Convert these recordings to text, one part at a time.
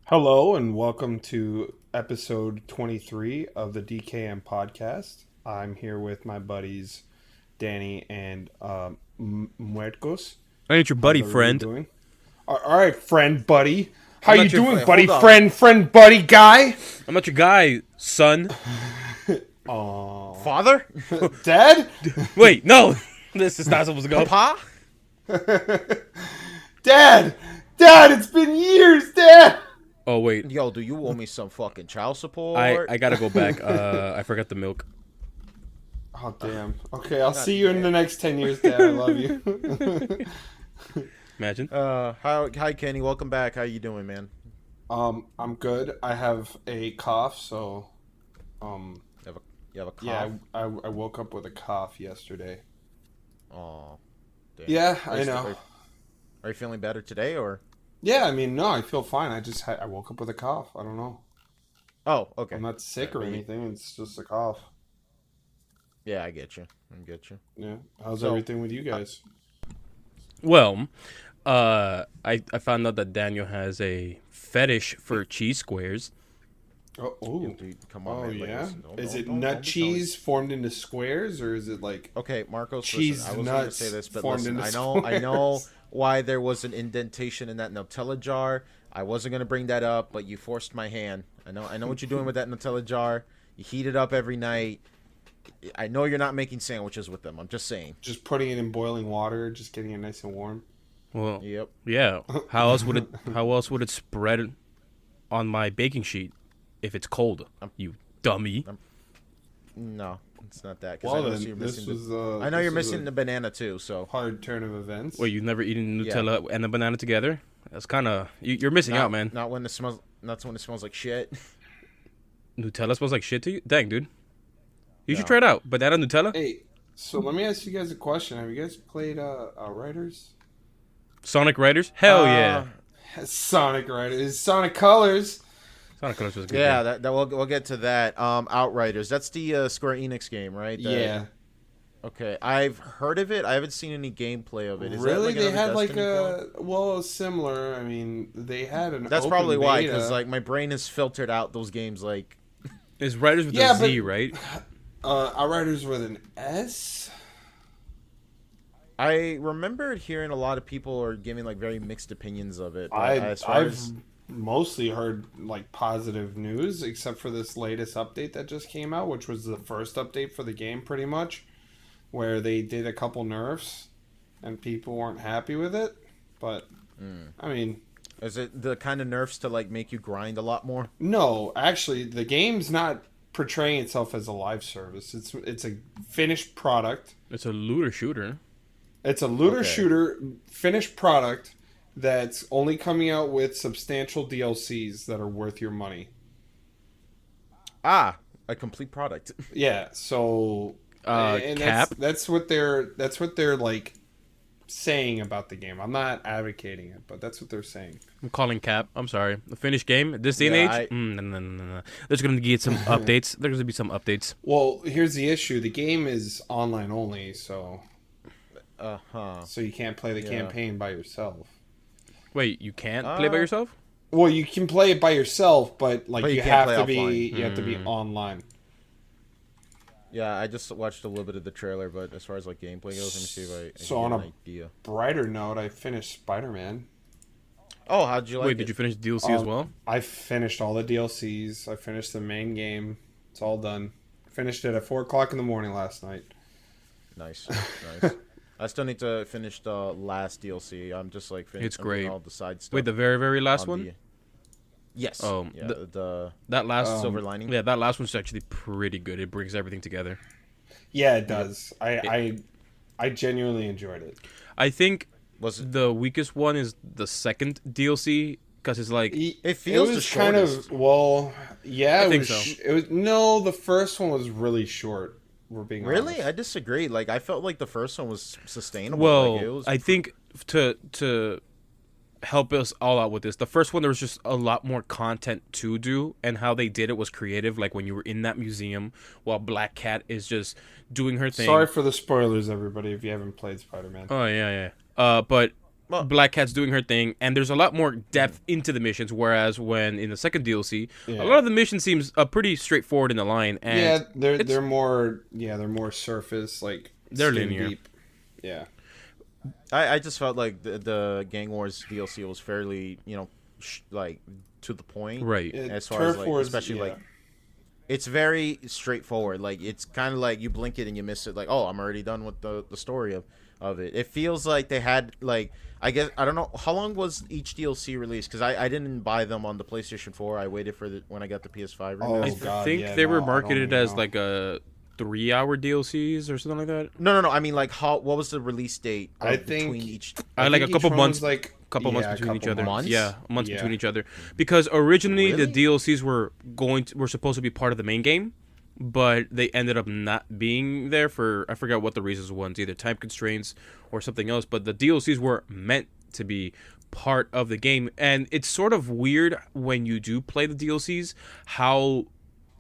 Hello and welcome to episode 23 of the DKM podcast. I'm here with my buddies Danny and Muertos. I ain't your How's buddy, everybody friend. doing? All right, friend, buddy. How I'm you not your doing, friend. buddy? Hold on. Friend, buddy, guy. I'm not your guy, son. Oh, Father? Dad? Wait, no. This is not supposed to go. Pa? Dad! It's been years, Dad! Oh, wait. Yo, do you owe me some fucking child support? I gotta go back. I forgot the milk. Oh, damn. Okay, I'll see you in the next 10 years, Dad. I love you. Imagine. Hi, Kenny. Welcome back. How you doing, man? I'm good. I have a cough, so You have a cough? yeah, I woke up with a cough yesterday. Oh, damn. Yeah, Are I you know. Are you feeling better today, or? Yeah, I mean, no, I feel fine. I woke up with a cough. I don't know. Oh, okay. I'm not sick or Yeah, anything. It's just a cough. Yeah, I get you. Yeah. How's So, everything with you guys? Well, I found out that Daniel has a fetish for cheese squares. Oh, Yeah, ooh. dude, come on, Oh, man. yeah? Don't- Is don't- it don't- nut don't be cheese formed into squares, or is it like... Okay, Marcos, Cheese listen, I was going to nuts say this, but formed listen, into I know squares. why there was an indentation in that Nutella jar. I wasn't going to bring that up, but you forced my hand. I know what you're doing with that Nutella jar. You heat it up every night. I know you're not making sandwiches with them. I'm just saying. Just putting it in boiling water, just getting it nice and warm? Well, Yep. yeah. How else would it spread on my baking sheet if it's cold? You dummy. No, it's not that. 'Cause Well, I know then, you're this missing was... I know you're this was missing a the banana too. So hard turn of events. Wait, you've never eaten Yeah. Nutella and a banana together? That's kind of you're missing out, man. Not when it smells. Not when it smells like shit. Nutella smells like shit to you? Dang, dude. You should No. try it out. Banana Nutella? Hey, so let me ask you guys a question. Have you guys played Outriders? Sonic Riders? Hell yeah. Sonic Riders. Sonic Colors. Sonic Colors was good. Yeah, that we'll get to that. Outriders. That's the Square Enix game, right? Yeah. Okay, I've heard of it. I haven't seen any gameplay of it. Is Really? that They another had like Destiny clone? well, similar. I mean, they had an That's open probably why, beta. because like my brain has filtered out those games. Like, It's Riders with Yeah, a Z, but- right? Outriders with an S? I remember hearing a lot of people are giving like very mixed opinions of it. But I've mostly heard like positive news, except for this latest update that just came out, which was the first update for the game pretty much, where they did a couple nerfs and people weren't happy with it. But I mean, is it the kind of nerfs to like make you grind a lot more? no, actually the game's not portraying itself as a live service. It's a finished product. It's a looter shooter. It's a looter Okay. shooter finished product that's only coming out with substantial DLCs that are worth your money. Ah, a complete product. Yeah, so and Cap? that's what they're like saying about the game. I'm not advocating it, but that's what they're saying. I'm calling Cap. I'm sorry. The finished game, this day and Yeah, age? No. There's going to get some updates. There's going to be some updates. Well, here's the issue. The game is online only, so you can't play the Yeah. campaign by yourself. Wait, you can't play by yourself? Well, you can play it by yourself, but like But you you can't have to play be offline. you have to be online. Yeah, I just watched a little bit of the trailer, but as far as like gameplay goes, let me see if I So can on get an a- idea. Brighter note, I finished Spider-Man. Oh, how'd you like Wait, it? did you finish DLC as well? I finished all the DLCs. I finished the main game. It's all done. Finished it at 4 o'clock in the morning last night. Nice, nice. I still need to finish the last DLC. I'm just like It's I'm doing great. all the side stuff. Wait, the very, very last on one? the- Yes. Oh, yeah. the- The That last silver lining. Yeah, that last one's actually pretty good. It brings everything together. Yeah, it does. I genuinely enjoyed it. I think Was it? the weakest one is the second DLC because it's like It feels was the kind shortest. of well, yeah. I It think was. so. It was no. The first one was really short. We're being Really, I honest. disagree. Like I felt like the first one was sustainable. well, like, it was I think to help us all out with this, the first one there was just a lot more content to do, and how they did it was creative. Like when you were in that museum while Black Cat is just doing her thing. Sorry for the spoilers, everybody. If you haven't played Spider-Man, Oh yeah. But Well, Black Cat's doing her thing, and there's a lot more depth into the missions. Whereas when in the second DLC, a lot of the mission seems pretty straightforward in the line, and yeah, they're more surface, like they're skin linear. deep. Yeah, I just felt like the Gang Wars DLC was fairly, like to the point. right. As far Turf as like, Wars, especially yeah. like, it's very straightforward. Like it's kind of like you blink it and you miss it. Like, oh, I'm already done with the story of it. It feels like they had like, I guess I don't know how long was each DLC released, because I didn't buy them on the PlayStation 4. I waited for when I got the PS5. Oh, I remastered. think they were marketed as like a 3-hour DLCs or something like that. No. I mean, like, what was the release date? I between think each. Like a each couple one months, was like months between each other. months? Yeah, months Yeah. between each other. Because originally Really? the DLCs were supposed to be part of the main game, but they ended up not being there for I forgot what the reasons was, either time constraints or something else. But the DLCs were meant to be part of the game, and it's sort of weird when you do play the DLCs how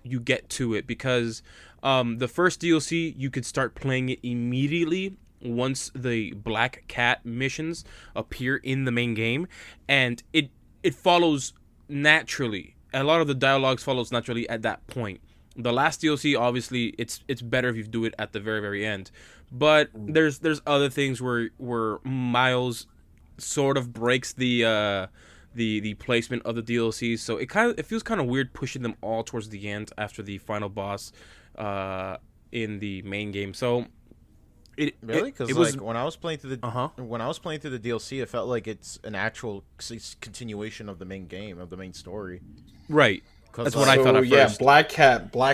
you get to it, because the first DLC you could start playing it immediately once the Black Cat missions appear in the main game, and it follows naturally. A lot of the dialogues follows naturally at that point. The last DLC, obviously, it's better if you do it at the very, very end. But there's other things where Miles sort of breaks the placement of the DLCs, so it feels kind of weird pushing them all towards the end after the final boss in the main game. So Really? Because it was when I was playing through Uh-huh. when I was playing through the DLC, it felt like it's an actual continuation of the main game, of the main story. right. 'Cause, That's what I thought at yeah, first. Black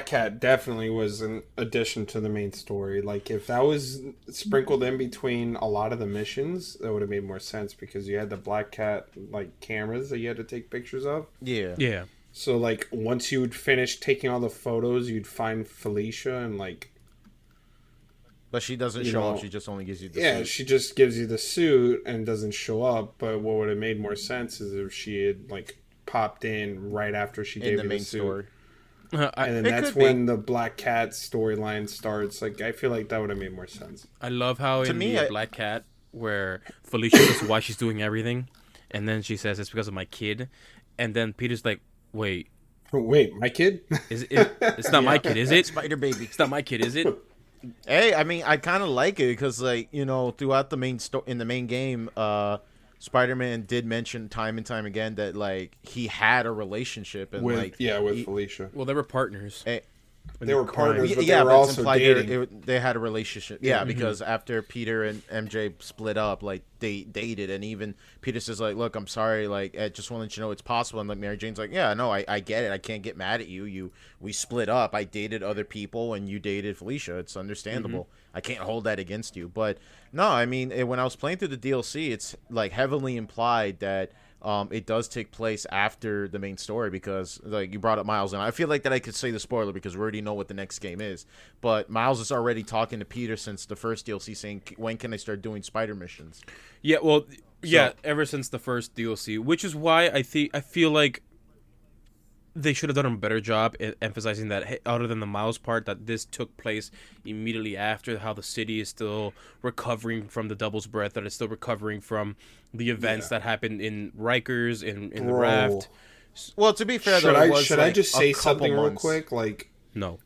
Cat definitely was an addition to the main story. Like if that was sprinkled in between a lot of the missions, that would have made more sense, because you had the Black Cat like cameras that you had to take pictures of. Yeah. Yeah. So like once you would finish taking all the photos, you'd find Felicia and like But she doesn't You show know, up. She just only gives you the yeah, suit. she just gives you the suit and doesn't show up. But what would have made more sense is if she had like popped in right after she in gave the you main the suit. story. And then It that's could be. when the Black Cat storyline starts. Like I feel like that would have made more sense. I love how To in me, the I- Black Cat, where Felicia says why she's doing everything, and then she says it's because of my kid, and then Peter's like, wait, Wait, my kid? is it? It's not my kid, is it? Spider Baby. It's not my kid, is it? Hey, I mean, I kind of like it because, like, throughout the in the main game, Spider-Man did mention time and time again that like he had a relationship and with like with Felicia. Well, they were partners. They were partners, but yeah, they were but it's also implied dating. they had a relationship. Yeah, because after Peter and MJ split up, like they dated, and even Peter says like, "Look, I'm sorry. Like, I just want to let you know it's possible." And like Mary Jane's like, "Yeah, no, I get it. I can't get mad at you. We split up. I dated other people, and you dated Felicia. It's understandable. I can't hold that against you." But no, I mean, when I was playing through the DLC, it's like heavily implied that. It does take place after the main story because, like, you brought up Miles, and I feel like that I could say the spoiler because we already know what the next game is. But Miles is already talking to Peter since the first DLC, saying, "When can I start doing spider missions?" Yeah, well, ever since the first DLC, which is why I feel like they should have done a better job at emphasizing that, hey, other than the Miles part, that this took place immediately after, how the city is still recovering from the Devil's Breath, that it's still recovering from the events that happened in Rikers, in the Bro. raft. Well, to be fair, Should though, it was I like just a say couple something real months. quick? No.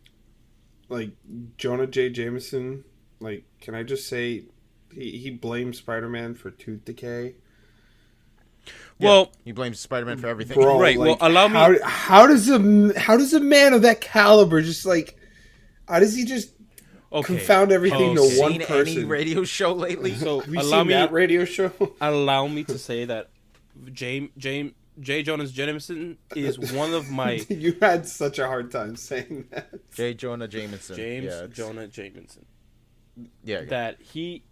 Like Jonah J. Jameson. Like, can I just say he blames Spider-Man for tooth decay? Yeah, Well, he blames Spider-Man for everything. Bro, Right, well, allow me- How does a man of that caliber just like? How does he just okay. confound everything Okay. to one Seen any person? radio show lately? So Have you allow seen me that radio show? allow me to say that J. Jonas Jameson is one of my You had such a hard time saying that. J. Jonah Jameson. James Yeah, Jonah Jameson. Yeah. That he,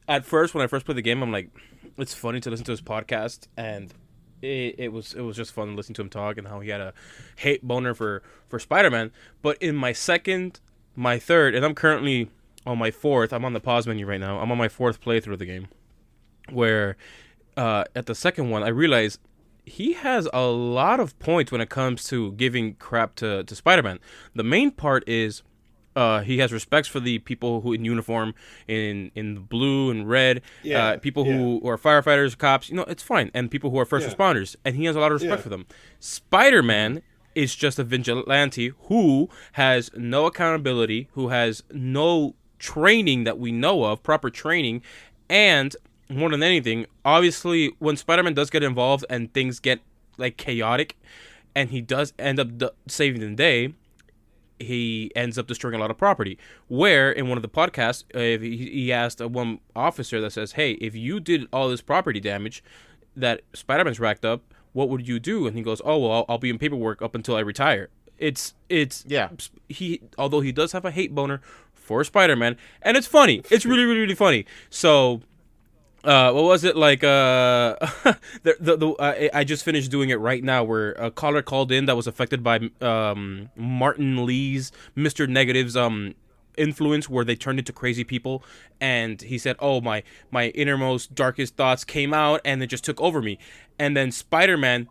at first, when I first played the game, I'm like, it's funny to listen to his podcast, and it was just fun to listen to him talk and how he had a hate boner for Spider-Man. But in my second, my third, and I'm currently on my fourth. I'm on the pause menu right now. I'm on my fourth playthrough of the game, where at the second one, I realized he has a lot of points when it comes to giving crap to Spider-Man. The main part is He has respects for the people who in uniform, in blue and red, Yeah, people yeah. who are firefighters, cops. It's fine, and people who are first Yeah. responders, and he has a lot of respect Yeah. for them. Spider-Man is just a vigilante who has no accountability, who has no training that we know of, proper training, and more than anything, obviously, when Spider-Man does get involved and things get like chaotic, and he does end up saving the day, he ends up destroying a lot of property. Where in one of the podcasts, he asked one officer that says, "Hey, if you did all this property damage that Spider-Man's racked up, what would you do?" And he goes, "Oh, well, I'll be in paperwork up until I retire." It's Yeah. although he does have a hate boner for Spider-Man, and it's funny. It's really, really, really funny. So. What was it like? I just finished doing it right now. Where a caller called in that was affected by Martin Lee's Mr. Negative's influence, where they turned into crazy people, and he said, "Oh, my innermost darkest thoughts came out, and it just took over me." And then Spider-Man.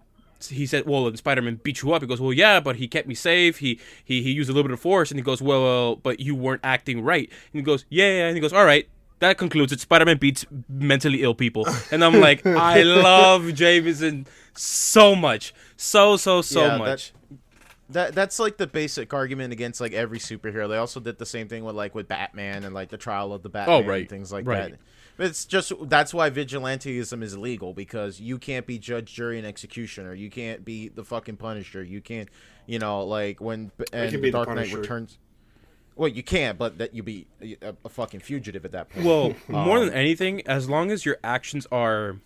He said, "Well, and Spider-Man beat you up." He goes, "Well, yeah, but he kept me safe. He used a little bit of force." And he goes, "Well, but you weren't acting right." And he goes, "Yeah." And he goes, "All right. That concludes it. Spider-Man beats mentally ill people." And I'm like, I love Jameson so much. So Yeah, much. That's like the basic argument against like every superhero. They also did the same thing with Batman and like the trial of the Batman right. and things like Right. that. But it's just that's why vigilantism is illegal, because you can't be judge, jury, and executioner. You can't be the fucking Punisher. You can't, like when can and be the Dark Knight Punisher. Returns. Well, you can't, but that you be a fucking fugitive at that point. Well, more than anything, as long as your actions are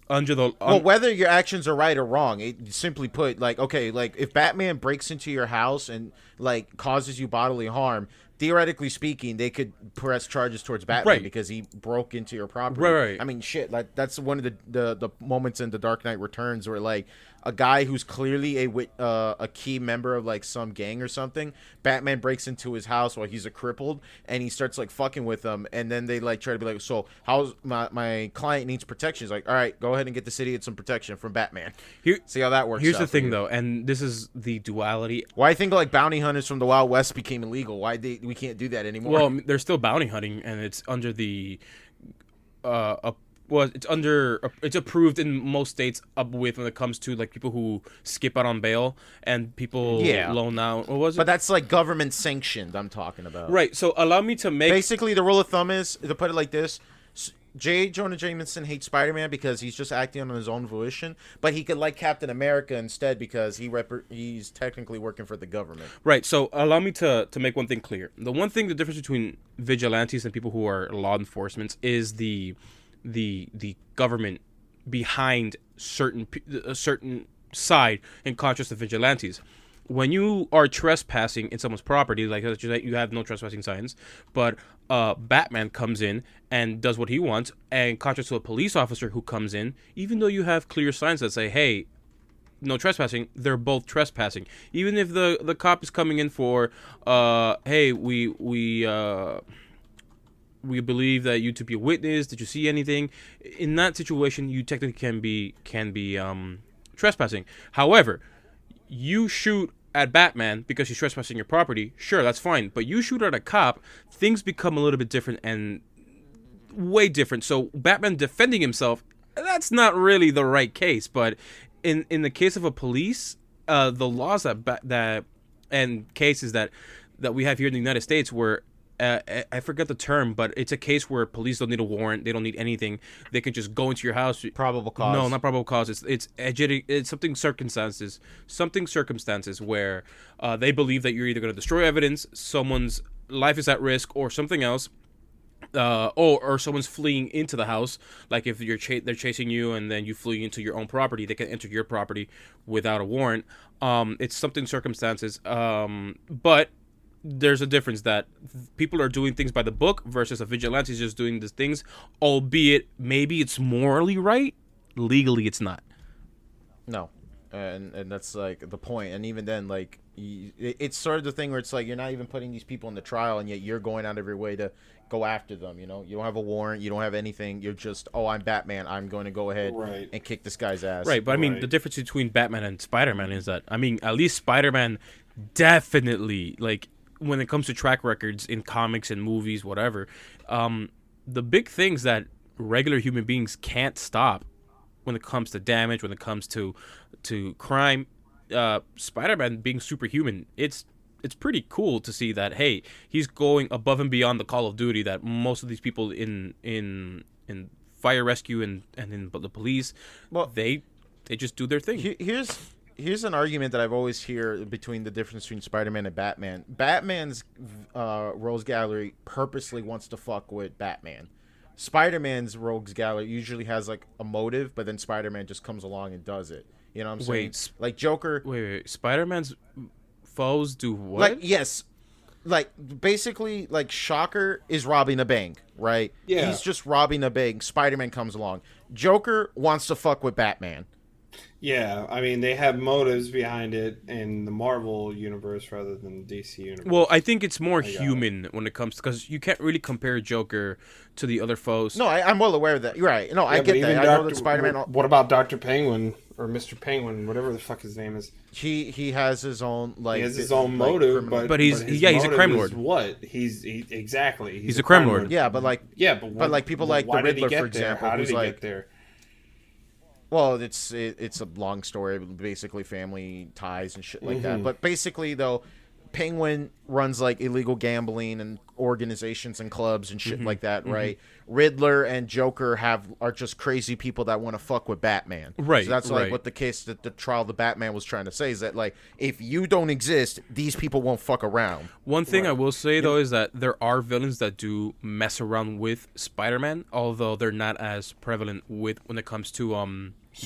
under the Well, whether your actions are right or wrong, simply put, like, okay, like if Batman breaks into your house and like causes you bodily harm, theoretically speaking, they could press charges towards Batman Right. because he broke into your property. Right. I mean, shit, like that's one of the moments in The Dark Knight Returns where like a guy who's clearly a key member of like some gang or something, Batman breaks into his house while he's a crippled, and he starts like fucking with him, and then they like try to be like, so how's my client needs protection? He's like, all right, go ahead and get this idiot some protection from Batman. See how that works. Here's out the for thing, you. though, and this is the duality. Why I think like bounty hunters from the Wild West became illegal? Why we can't do that anymore? Well, they're still bounty hunting, and it's under the it's approved in most states up with when it comes to like people who skip out on bail and people loan out. What was it? But that's like government sanctioned. I'm talking about. Right. So allow me to make Basically, the rule of thumb is to put it like this: J. Jonah Jameson hates Spider-Man because he's just acting on his own volition, but he could like Captain America instead because he's technically working for the government. Right. So allow me to make one thing clear. The difference between vigilantes and people who are law enforcement is the government behind a certain side, in contrast to vigilantes. When you are trespassing in someone's property, like you have no trespassing signs, but Batman comes in and does what he wants, and contrast to a police officer who comes in, even though you have clear signs that say, hey, no trespassing, they're both trespassing. Even if the cop is coming in for, hey, we believe that you to be a witness. Did you see anything? In that situation, you technically can be trespassing. However, you shoot at Batman because he's trespassing your property. Sure, that's fine. But you shoot at a cop, things become a little bit different and way different. So Batman defending himself, that's not really the right case. But in the case of a police, the laws that and cases that we have here in the United States where I forget the term, but it's a case where police don't need a warrant. They don't need anything. They can just go into your house. Probable cause. No, not probable cause. It's something circumstances where they believe that you're either going to destroy evidence, someone's life is at risk, or something else. Or someone's fleeing into the house. Like if they're chasing you and then you flee into your own property, they can enter your property without a warrant. It's something circumstances. But there's a difference that people are doing things by the book versus a vigilante is just doing these things, albeit maybe it's morally right, legally it's not. No, and that's like the point. And even then, like it's sort of the thing where it's like you're not even putting these people in the trial, and yet you're going out of your way to go after them. You know, you don't have a warrant, you don't have anything. You're just, oh, I'm Batman. I'm going to go ahead and kick this guy's ass. Right, but I mean, the difference between Batman and Spider-Man is that, I mean, at least Spider-Man definitely, like, when it comes to track records in comics and movies, whatever, the big things that regular human beings can't stop when it comes to damage, when it comes to crime, Spider-Man being superhuman, it's pretty cool to see that. Hey, he's going above and beyond the Call of Duty that most of these people in fire rescue and in the police, Well, they just do their thing. Here's an argument that I've always hear between the difference between Spider-Man and Batman. Batman's rogues gallery purposely wants to fuck with Batman. Spider-Man's rogues gallery usually has like a motive, but then Spider-Man just comes along and does it. You know what I'm saying? Like Joker. Wait. Spider-Man's foes do what? Like, yes. Like, basically, like, Shocker is robbing a bank, right? Yeah. He's just robbing a bank. Spider-Man comes along. Joker wants to fuck with Batman. Yeah, I mean, they have motives behind it in the Marvel universe rather than the DC universe. Well, I think it's more human when it comes to, because you can't really compare Joker to the other foes. No, I'm well aware of that. You're right. No, I get that. I know that Spider-Man. What about Dr. Penguin or Mr. Penguin, whatever the fuck his name is? He has his own like. He has his own motive, but he's a crime lord. What he's exactly he's a crime lord. Yeah, but like but like people like the Riddler, for example, how did he like, get there? Well, it's a long story, basically family ties and shit like that. But basically, though, Penguin runs like illegal gambling and organizations and clubs and shit like that, right? Riddler and Joker are just crazy people that want to fuck with Batman, right? So that's like what the case that the trial of the Batman was trying to say, is that like if you don't exist, these people won't fuck around. One thing I will say though is that there are villains that do mess around with Spider-Man, although they're not as prevalent when it comes to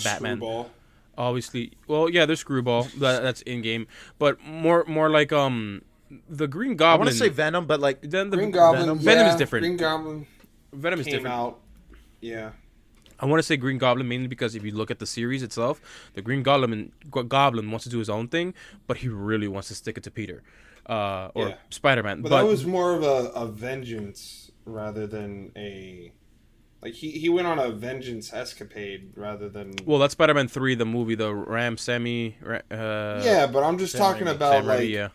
Batman. Screwball. Obviously, well, yeah, there's Screwball. That's in game, but more like the Green Goblin. I want to say Venom, but like then the Green Goblin. Venom is different. Green Goblin. Venom is came different. out. Yeah. I want to say Green Goblin mainly because if you look at the series itself, the Green Goblin wants to do his own thing, but he really wants to stick it to Peter or Spider-Man. But that was more of a vengeance rather than a. Like, he went on a vengeance escapade rather than... Well, that's Spider-Man 3, the movie, the Ram Sammy... yeah, but I'm just talking about,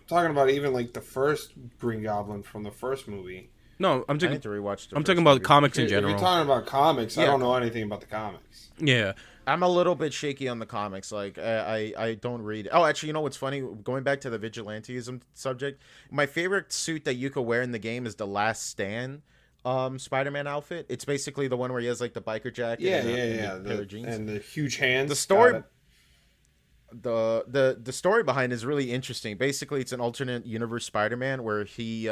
talking about even, like, the first Green Goblin from the first movie. No, I'm I need to rewatch I'm talking about comics in general. If you're talking about comics, I don't know anything about the comics. Yeah. I'm a little bit shaky on the comics. Like, I don't read... Oh, actually, you know what's funny? Going back to the vigilantism subject, my favorite suit that you could wear in the game is the Last Stand Spider-Man outfit. It's basically the one where he has like the biker jacket and the pair of jeans and the huge hands. The story the story behind it is really interesting. Basically, it's an alternate universe Spider-Man where he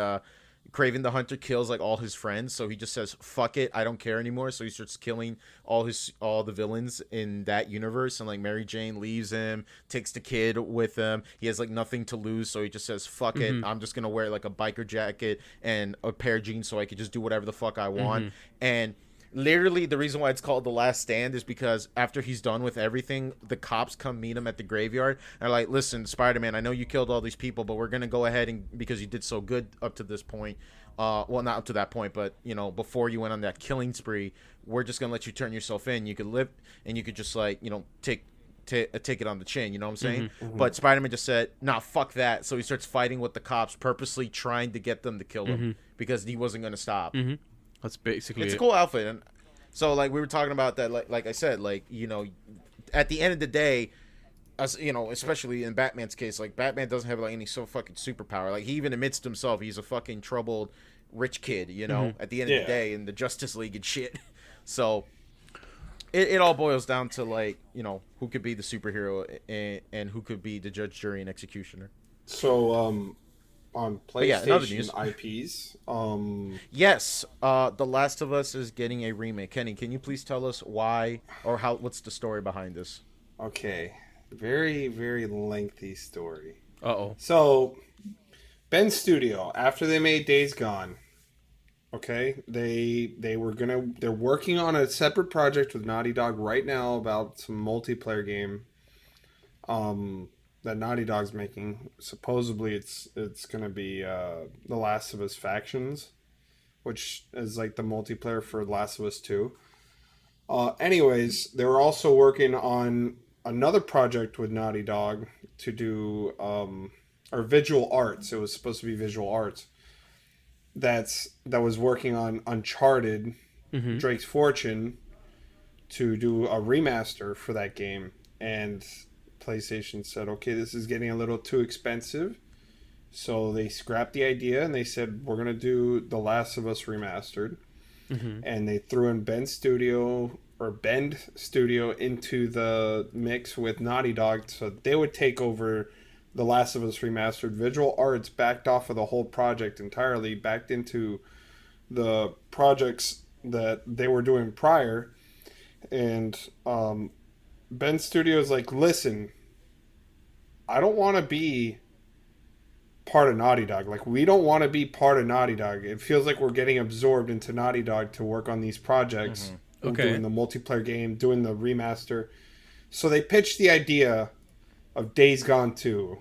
Craven the Hunter kills like all his friends, so he just says fuck it, I don't care anymore, so he starts killing all the villains in that universe, and like Mary Jane leaves him, takes the kid with him. He has like nothing to lose, so he just says fuck it, I'm just gonna wear like a biker jacket and a pair of jeans so I could just do whatever the fuck I want. And literally the reason why it's called The Last Stand is because after he's done with everything, the cops come meet him at the graveyard and are like, listen, Spider-Man, I know you killed all these people, but we're gonna go ahead and, because you did so good up to this point, well, not up to that point, but you know, before you went on that killing spree, we're just gonna let you turn yourself in. You could live and you could just like, you know, take it on the chin, you know what I'm saying? But Spider-Man just said, nah, fuck that. So he starts fighting with the cops, purposely trying to get them to kill him because he wasn't gonna stop. That's basically it's a cool outfit. And so like we were talking about that, like I said, like, you know, at the end of the day, as you know, especially in Batman's case, like Batman doesn't have like any so fucking superpower. Like he even admits to himself he's a fucking troubled rich kid, you know, at the end of the day in the Justice League and shit. So it all boils down to like, you know, who could be the superhero and who could be the judge, jury, and executioner. So on PlayStation IPs. Yes, The Last of Us is getting a remake. Kenny, can you please tell us why or what's the story behind this? Okay, very, very lengthy story. So, Ben Studio, after they made Days Gone, okay, they're working on a separate project with Naughty Dog right now about some multiplayer game. That Naughty Dog's making. Supposedly it's going to be The Last of Us Factions, which is like the multiplayer for Last of Us 2. Anyways, they were also working on another project with Naughty Dog to do or Visual Arts. It was supposed to be Visual Arts. That was working on Uncharted, Mm-hmm. Drake's Fortune, to do a remaster for that game, and PlayStation said, "Okay, this is getting a little too expensive." So they scrapped the idea and they said, "We're gonna do The Last of Us Remastered," Mm-hmm. and they threw in Bend Studio into the mix with Naughty Dog, so they would take over The Last of Us Remastered. Visual Arts backed off of the whole project entirely, backed into the projects that they were doing prior, and Ben Studio's like, "Listen, I don't want to be part of Naughty Dog. Like, we don't want to be part of Naughty Dog. It feels like we're getting absorbed into Naughty Dog to work on these projects, Okay. doing the multiplayer game, doing the remaster." So they pitched the idea of Days Gone 2.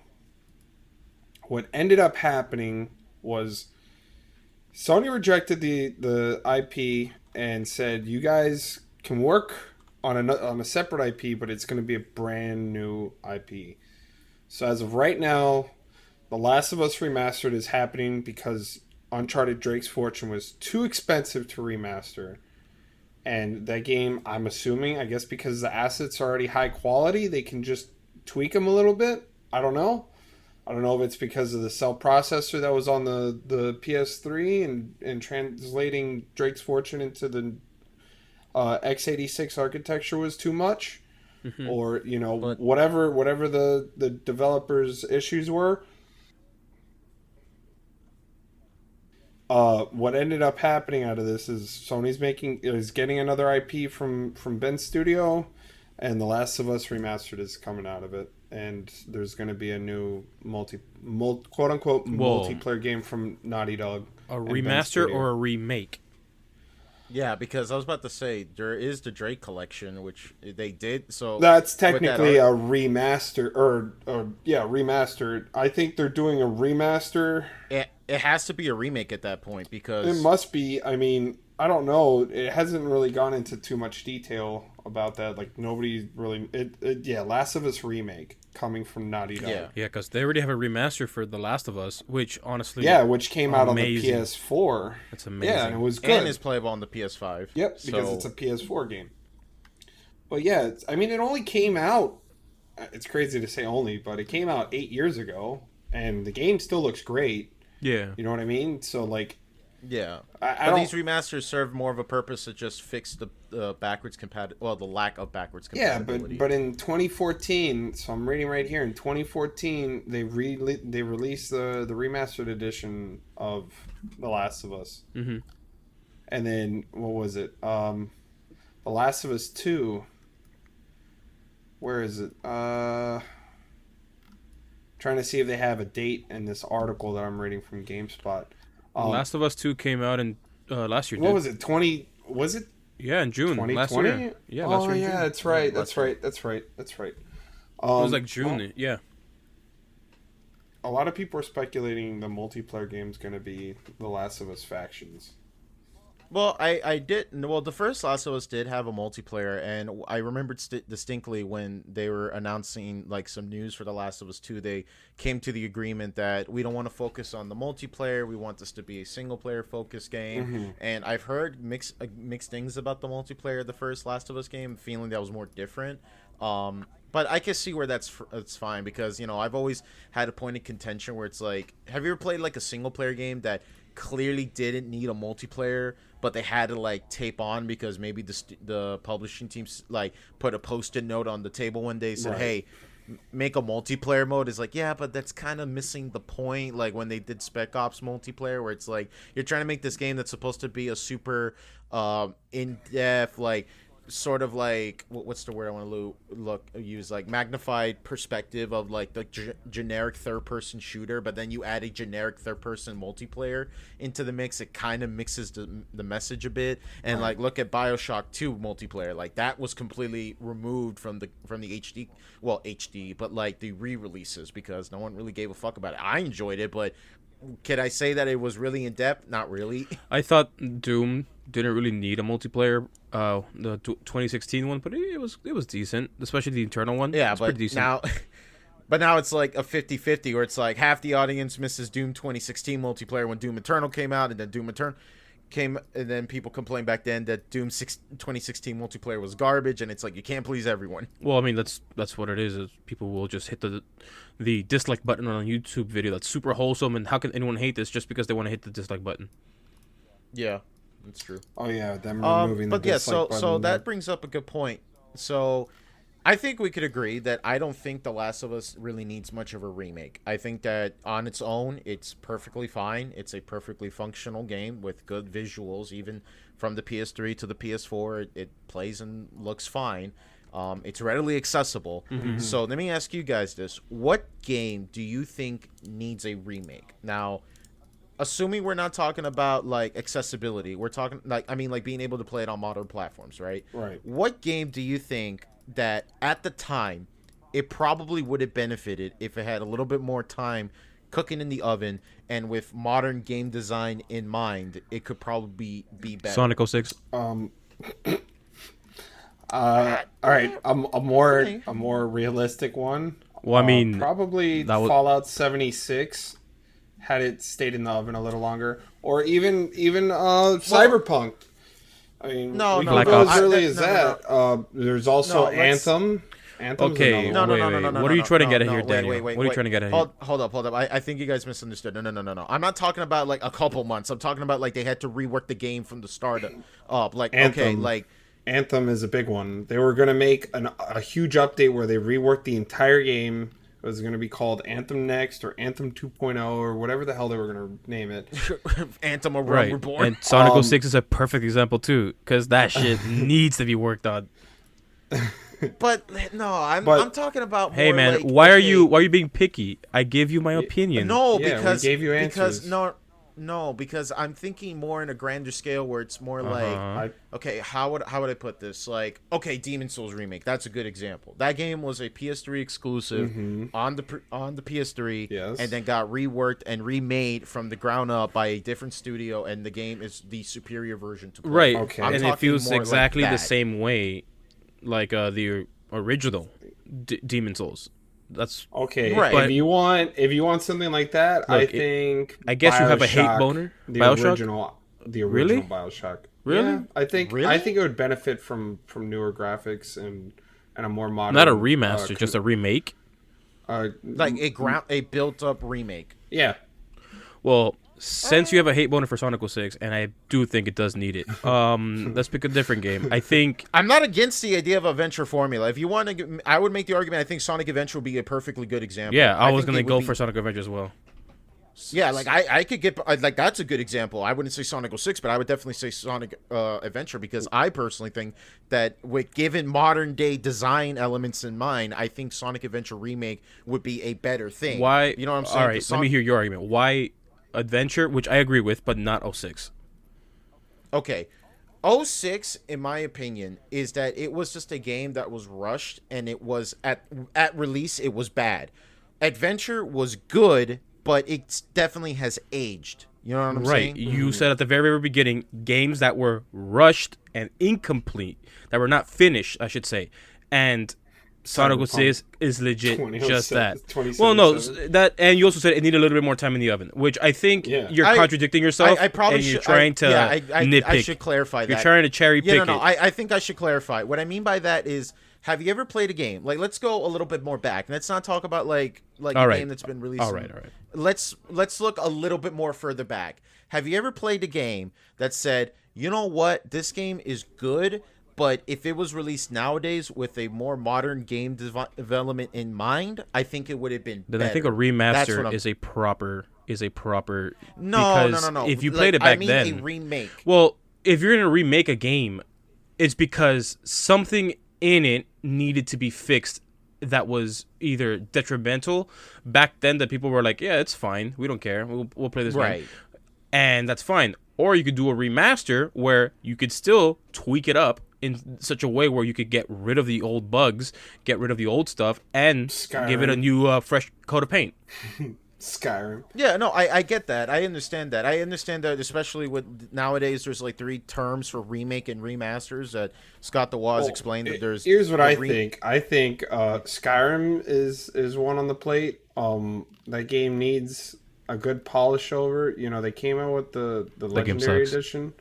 What ended up happening was Sony rejected the IP and said, "You guys can work on a separate IP, but it's going to be a brand new IP." So as of right now, The Last of Us Remastered is happening because Uncharted Drake's Fortune was too expensive to remaster. And that game, I'm assuming, I guess because the assets are already high quality, they can just tweak them a little bit. I don't know. I don't know if it's because of the cell processor that was on the PS3 and translating Drake's Fortune into the x86 architecture was too much. Mm-hmm. Or, But whatever the developers' issues were. What ended up happening out of this is Sony's getting another IP from Ben Studio, and The Last of Us Remastered is coming out of it, and there's going to be a new quote unquote Whoa. multiplayer game from Naughty Dog. A and Ben remaster Studio. or a remake? yeah, because I was about to say there is the Drake collection, which they did. So That's with that technically a remaster, or remastered. I think they're doing a remaster. it has to be a remake at that point because It must be. I mean, I don't know. It hasn't really gone into too much detail about that. Like, nobody really. Last of Us Remake coming from Naughty Dog. Yeah. Yeah, because they already have a remaster for The Last of Us, which honestly, Yeah, which came out amazing. on the PS4. That's amazing. Yeah, and it was good. and is playable on the PS5. Yep, because So- it's a PS4 game. But yeah, I mean, it only came out. It's crazy to say only, but it came out 8 years ago, and the game still looks great. Yeah. You know what I mean? So like, Yeah, I but don't. these remasters serve more of a purpose to just fix the backwards the lack of backwards Yeah, compatibility. but in 2014, so I'm reading right here. In 2014, they released the remastered edition of The Last of Us, Mm-hmm. and then what was it? The Last of Us 2. Where is it? Trying to see if they have a date in this article that I'm reading from GameSpot. Last of Us 2 came out in last year. What Dude. was it? 20? Was it Yeah, in June 2020? last year. Yeah, last year. In yeah, June. that's right. Yeah, That's right. That's right. That's right. It was like Well, June. Yeah. a lot of people are speculating the multiplayer game is going to be The Last of Us Factions. Well, I did. Well, the first Last of Us did have a multiplayer, and I remembered distinctly when they were announcing like some news for the Last of Us 2. They came to the agreement that we don't want to focus on the multiplayer. We want this to be a single player focused game. Mhm. And I've heard mixed things about the multiplayer of the first Last of Us game, feeling that was more different. But I can see where it's fine because I've always had a point of contention where it's like, have you ever played like a single player game that clearly didn't need a multiplayer, but they had to like tape on because maybe the publishing teams like put a post-it note on the table one day, said, Right. "Hey, make a multiplayer mode." Is like, yeah, but that's kind of missing the point. Like when they did Spec Ops multiplayer, where it's like you're trying to make this game that's supposed to be a super in-depth, like sort of like what's the word I want to use, like magnified perspective of like the generic third-person shooter, but then you add a generic third-person multiplayer into the mix. It kind of mixes the message a bit. And like look at Bioshock 2 multiplayer, like that was completely removed from the HD, but like the re-releases because no one really gave a fuck about it. I enjoyed it, but can I say that it was really in depth? Not really. I thought Doom didn't really need a multiplayer, the 2016 one, but it was decent, especially the internal one. Yeah, It's but pretty decent. now But now it's like a 50-50 where it's like half the audience misses Doom 2016 multiplayer when Doom Eternal came out, and then Doom Eternal came, and then people complained back then that 2016 multiplayer was garbage, and it's like you can't please everyone. Well, I mean that's what it is people will just hit the dislike button on a YouTube video that's super wholesome, and how can anyone hate this just because they want to hit the dislike button? Yeah, that's true. Oh yeah, them removing the but yeah, dislike button. so that brings up a good point. So I think we could agree that I don't think The Last of Us really needs much of a remake. I think that on its own, it's perfectly fine. It's a perfectly functional game with good visuals, even from the PS3 to the PS4. It plays and looks fine. It's readily accessible. Mm-hmm. So let me ask you guys this. What game do you think needs a remake? Now, assuming we're not talking about like accessibility, we're talking like being able to play it on modern platforms, right? Right. What game do you think that at the time it probably would have benefited if it had a little bit more time cooking in the oven, and with modern game design in mind, it could probably be better? Sonic 06. All right, a more realistic one. Well, I mean, probably Fallout 76 had it stayed in the oven a little longer, or even Cyberpunk. I mean, we can go as early as that. There's also Anthem. Anthem's okay, no. What are you trying to get at here, Daniel? What are you trying to get at here? Hold up. I think you guys misunderstood. No. I'm not talking about like a couple months. I'm talking about like they had to rework the game from the start up. Like Anthem. Okay, like Anthem is a big one. They were going to make a huge update where they reworked the entire game. It was going to be called Anthem Next or Anthem 2.0 or whatever the hell they were going to name it. Anthem A Realm Right. Reborn. And Sonic 06 is a perfect example too, because that shit needs to be worked on. But no, I'm talking about. Hey more man, like, why are you being picky? I gave you my opinion. No, Yeah, because we gave you answers. because I'm thinking more in a grander scale where it's more like, okay, how would I put this? Like, okay, Demon Souls Remake, that's a good example. That game was a PS3 exclusive on the PS3, yes, and then got reworked and remade from the ground up by a different studio, and the game is the superior version to play. Right, okay. and it talking feels more exactly like the that. same way, like the original Demon Souls. That's okay. Right. If you want something like that, Look, I guess Bioshock, you have a hate boner. The Bioshock? original Really? Bioshock. Really? Yeah, I think Really? it would benefit from newer graphics and a more modern. not a remaster, just a remake. Like a built up remake. Yeah. Well, since you have a hate boner for Sonic 06, and I do think it does need it, let's pick a different game. I think I'm not against the idea of a venture formula. If you want to, I would make the argument. I think Sonic Adventure would be a perfectly good example. yeah, I was think gonna it would go be- for Sonic Adventure as well. Yeah, like I could get like that's a good example. I wouldn't say Sonic 06, but I would definitely say Sonic Adventure, because I personally think that with given modern day design elements in mind, I think Sonic Adventure Remake would be a better thing. Why? You know what I'm saying? All right, let me hear your argument. Why Adventure, which I agree with, but not 06? Okay. 06, in my opinion, is that it was just a game that was rushed, and it was at release it was bad. Adventure was good, but it definitely has aged. You know what I'm Right. saying? You said at the very, very beginning, games that were rushed and incomplete, that were not finished, I should say, and Sonic 06 is legit just that. 2077. Well, no, that, and you also said it needed a little bit more time in the oven, which I think you're contradicting yourself. I probably and you're should, trying to nitpick. I should clarify that. You're trying to cherry pick Yeah, no. it. I think I should clarify. What I mean by that is, have you ever played a game? Like, let's go a little bit more back. Let's not talk about like a game that's been released. All right. Let's look a little bit more further back. Have you ever played a game that said, you know what, this game is good, but if it was released nowadays with a more modern game development in mind, I think it would have been Then better. I think a remaster is a proper No. because if you played it back then, a remake. Well, if you're gonna remake a game, it's because something in it needed to be fixed that was either detrimental back then, that people were like, yeah, it's fine, we don't care, we'll play this Right. game, and that's fine. Or you could do a remaster where you could still tweak it up in such a way where you could get rid of the old bugs, get rid of the old stuff, and give it a new fresh coat of paint. Skyrim. Yeah, no, I get that. I understand that. I understand that, especially with nowadays, there's like 3 terms for remake and remasters. That Scott the Woz Well, explained that there's here's what the I think. I think Skyrim is one on the plate. That game needs a good polish over. You know, they came out with the That game Legendary sucks. Edition.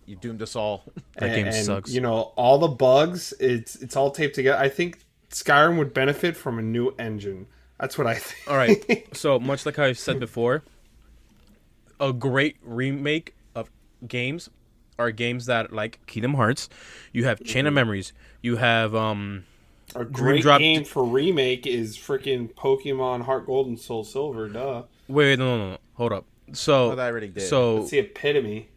You doomed us all. That game sucks. You know, all the bugs. It's all taped together. I think Skyrim would benefit from a new engine. That's what I think. All right. So much like I said before, a great remake of games are games that, like Kingdom Hearts, you have Chain of Memories, you have A great Drop- game for remake is freaking Pokemon Heart Gold and Soul Silver. Duh. wait, no, hold up. So Oh, that already did. So That's the epitome.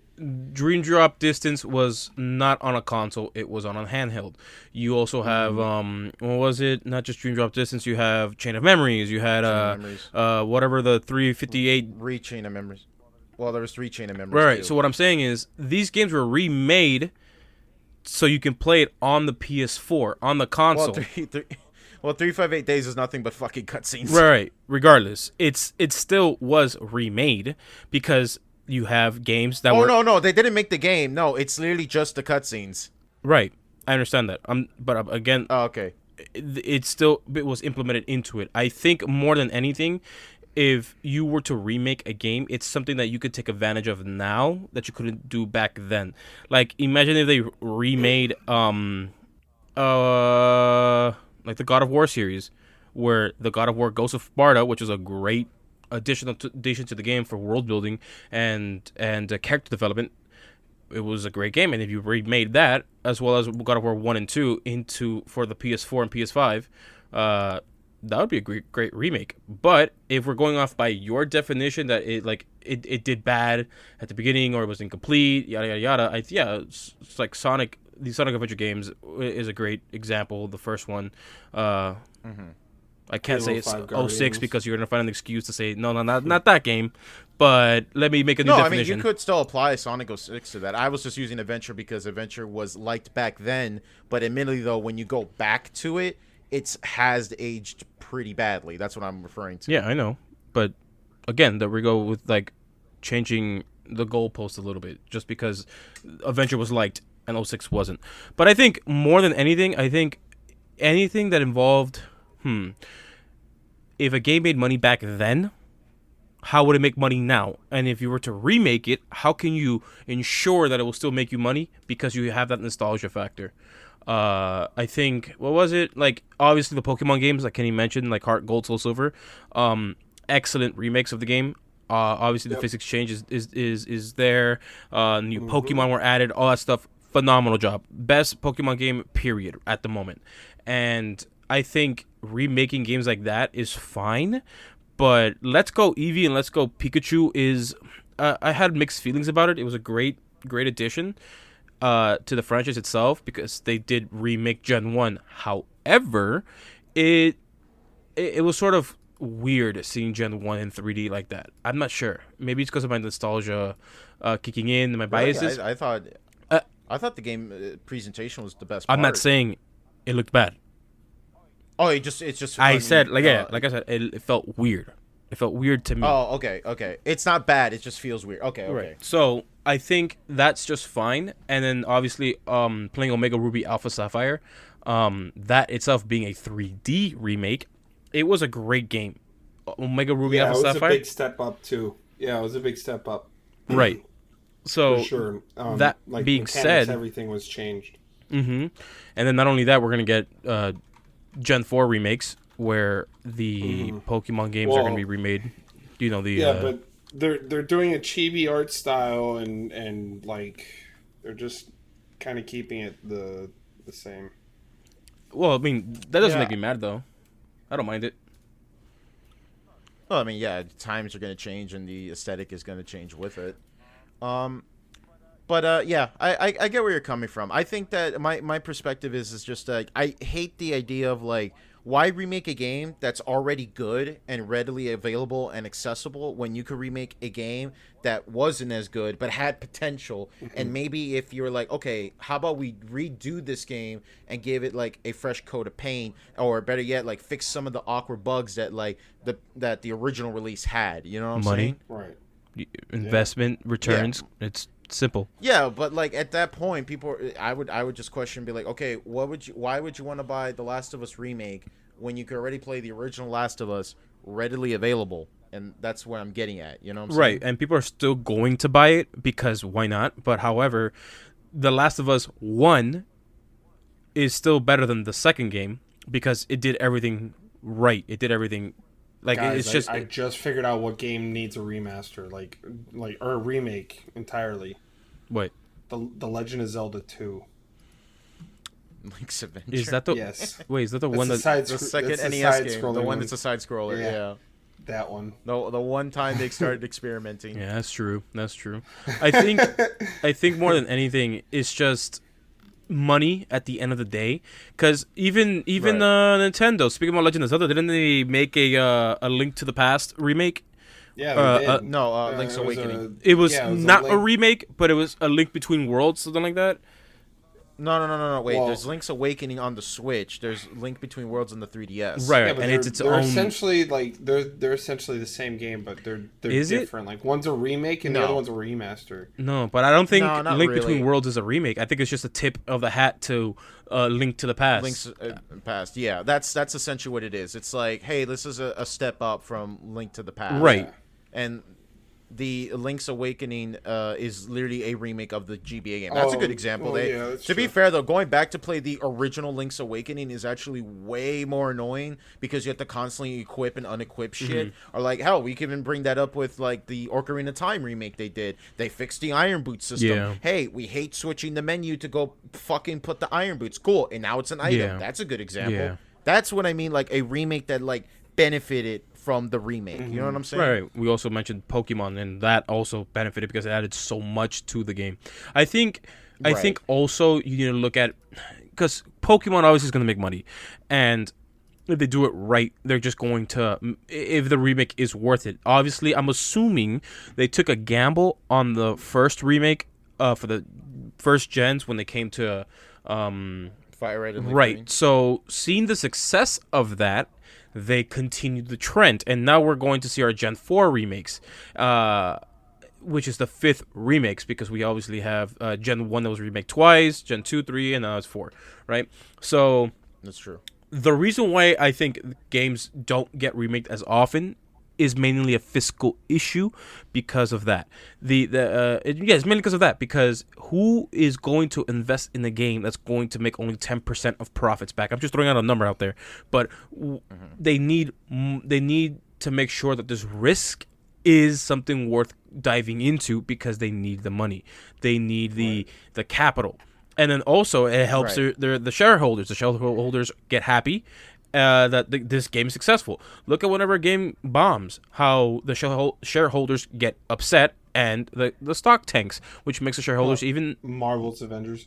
Dream Drop Distance was not on a console; it was on a handheld. You also have what was it? Not just Dream Drop Distance. You have Chain of Memories. You had Memories. whatever the 358. Chain of Memories. Well, there was 3 Chain of Memories. Right. Too. So what I'm saying is these games were remade so you can play it on the PS4 on the console. Well, 358 Days is nothing but fucking cutscenes. Right. Regardless, it still was remade because you have games that were No, they didn't make the game. No, it's literally just the cutscenes. right. I understand that. But again, Oh, okay. it was implemented into it. I think more than anything, if you were to remake a game, it's something that you could take advantage of now that you couldn't do back then. Like imagine if they remade like the God of War series, where the God of War Ghost of Sparta, which is a great addition to the game for world building and character development. It was a great game, and if you remade that as well as God of War 1 and 2 for the PS4 and PS5, that would be a great remake. But if we're going off by your definition that it did bad at the beginning or it was incomplete, yada yada yada, it's like Sonic. The Sonic Adventure games is a great example. The first one, I can't Halo say it's 5 06 Guardians. because you're gonna find an excuse to say no, not that game. But let me make a new No, I mean, definition. you could still apply Sonic 06 to that. I was just using Adventure because Adventure was liked back then. But admittedly, though, when you go back to it, it has aged pretty badly. That's what I'm referring to. Yeah, I know. But again, that we go with like changing the goalpost a little bit just because Adventure was liked and 06 wasn't. But I think more than anything, anything that involved if a game made money back then, how would it make money now? And if you were to remake it, how can you ensure that it will still make you money because you have that nostalgia factor? I think what was it like? Obviously, the Pokemon games, like Kenny mentioned, like Heart Gold, Soul Silver, excellent remakes of the game. Obviously, the physics change is there. New Pokemon were added, all that stuff. Phenomenal job. Best Pokemon game, period, at the moment. And I think remaking games like that is fine. But Let's Go Eevee and Let's Go Pikachu is... I had mixed feelings about it. It was a great addition to the franchise itself because they did remake Gen 1. However, it was sort of weird seeing Gen 1 in 3D like that. I'm not sure. Maybe it's because of my nostalgia kicking in and my biases. I thought the game presentation was the best I'm part. not saying it looked bad. Oh, it's just. I said, like I said, it felt weird. It felt weird to me. Oh, okay. It's not bad. It just feels weird. Okay. Right. So I think that's just fine. And then obviously, playing Omega Ruby Alpha Sapphire, that itself being a 3D remake, it was a great game. Omega Ruby Alpha it was Sapphire. a big step up too. Yeah, it was a big step up. Right. So For sure. that like being mechanics, said, everything was changed. and then not only that, we're gonna get Gen 4 remakes where the Pokemon games are gonna be remade. You know the but they're doing a chibi art style and like they're just kind of keeping it the same. well, I mean that doesn't Yeah. make me mad though. I don't mind it. Well, I mean, yeah, times are going to change and the aesthetic is going to change with it. But yeah, I get where you're coming from. I think that my perspective is just like I hate the idea of like Why remake a game that's already good and readily available and accessible when you could remake a game that wasn't as good but had potential? And maybe if you're like, okay, how about we redo this game and give it like a fresh coat of paint, or better yet, like fix some of the awkward bugs that like the original release had. You know what I'm Money. saying? Right. Investment returns. It's simple. Yeah, but like at that point, I would just question and be like, okay, why would you want to buy the Last of Us remake when you could already play the original Last of Us readily available? And that's where I'm getting at. You know what I'm saying? Right, and people are still going to buy it because why not? But however, The Last of Us 1 is still better than the second game because it did everything right. It did everything like Guys, it's just I just figured out what game needs a remaster, or a remake entirely. Wait. The Legend of Zelda 2. Link's Adventure. Is that the Yes. Wait, is that the That's one the that side the scro- second that's the NES game? side-scrolling The one that's a side scroller. Yeah. Yeah. That one. The one time they started experimenting. Yeah, that's true. That's true. I think more than anything, it's just money at the end of the day. Because even Right. Nintendo, speaking about Legend of Zelda, didn't they make a Link to the Past remake? Yeah, they did. No, Link's it was Awakening. It was yeah, it was not a Link- remake, but it was a Link Between Worlds, something like that. No. Wait, Well- there's Link's Awakening on the Switch. There's Link Between Worlds on the 3DS. Right, Yeah, but and they're, it's its they're own. essentially they're essentially the same game, but they're Is it? different. Like one's a remake and the No. other one's a remaster. No, but I don't think No, not Link really. Between Worlds is a remake. I think it's just a tip of the hat to Link to the Past. Link's Past. Yeah, that's essentially what it is. It's like, hey, this is a step up from Link to the Past. Right. And the Link's Awakening is literally a remake of the GBA game. That's a good example. That's To be true. fair, though, going back to play the original Link's Awakening is actually way more annoying because you have to constantly equip and unequip shit. Or like, hell, we can even bring that up with like the Ocarina of Time remake they did. They fixed the Iron Boot system. Yeah. Hey, we hate switching the menu to go fucking put the Iron Boots. Cool, and now it's an item. Yeah. That's a good example. Yeah. That's what I mean, like a remake that like benefited from the remake. You know what I'm saying? Right. We also mentioned Pokemon, and that also benefited because it added so much to the game. I think also you need to look at, because Pokemon obviously is going to make money, and if they do it right, they're just going to, if the remake is worth it. Obviously, I'm assuming they took a gamble on the first remake for the first gens when they came to Fire Red and Leaf right. Green. So seeing the success of that, they continued the trend, and now we're going to see our Gen 4 remakes, which is the 5th remakes, because we obviously have Gen 1 that was remade twice, Gen 2, 3, and now it's 4, right? So That's true. the reason why I think games don't get remaked as often is mainly a fiscal issue because of that. It's mainly because of that, because who is going to invest in a game that's going to make only 10% of profits back? I'm just throwing out a number out there, but they need to make sure that this risk is something worth diving into, because they need the money, they need the capital, and then also it helps the shareholders. The shareholders get happy that this game is successful. Look at whenever a game bombs, how the shareholders get upset and the stock tanks, which makes the shareholders even Marvel's Avengers.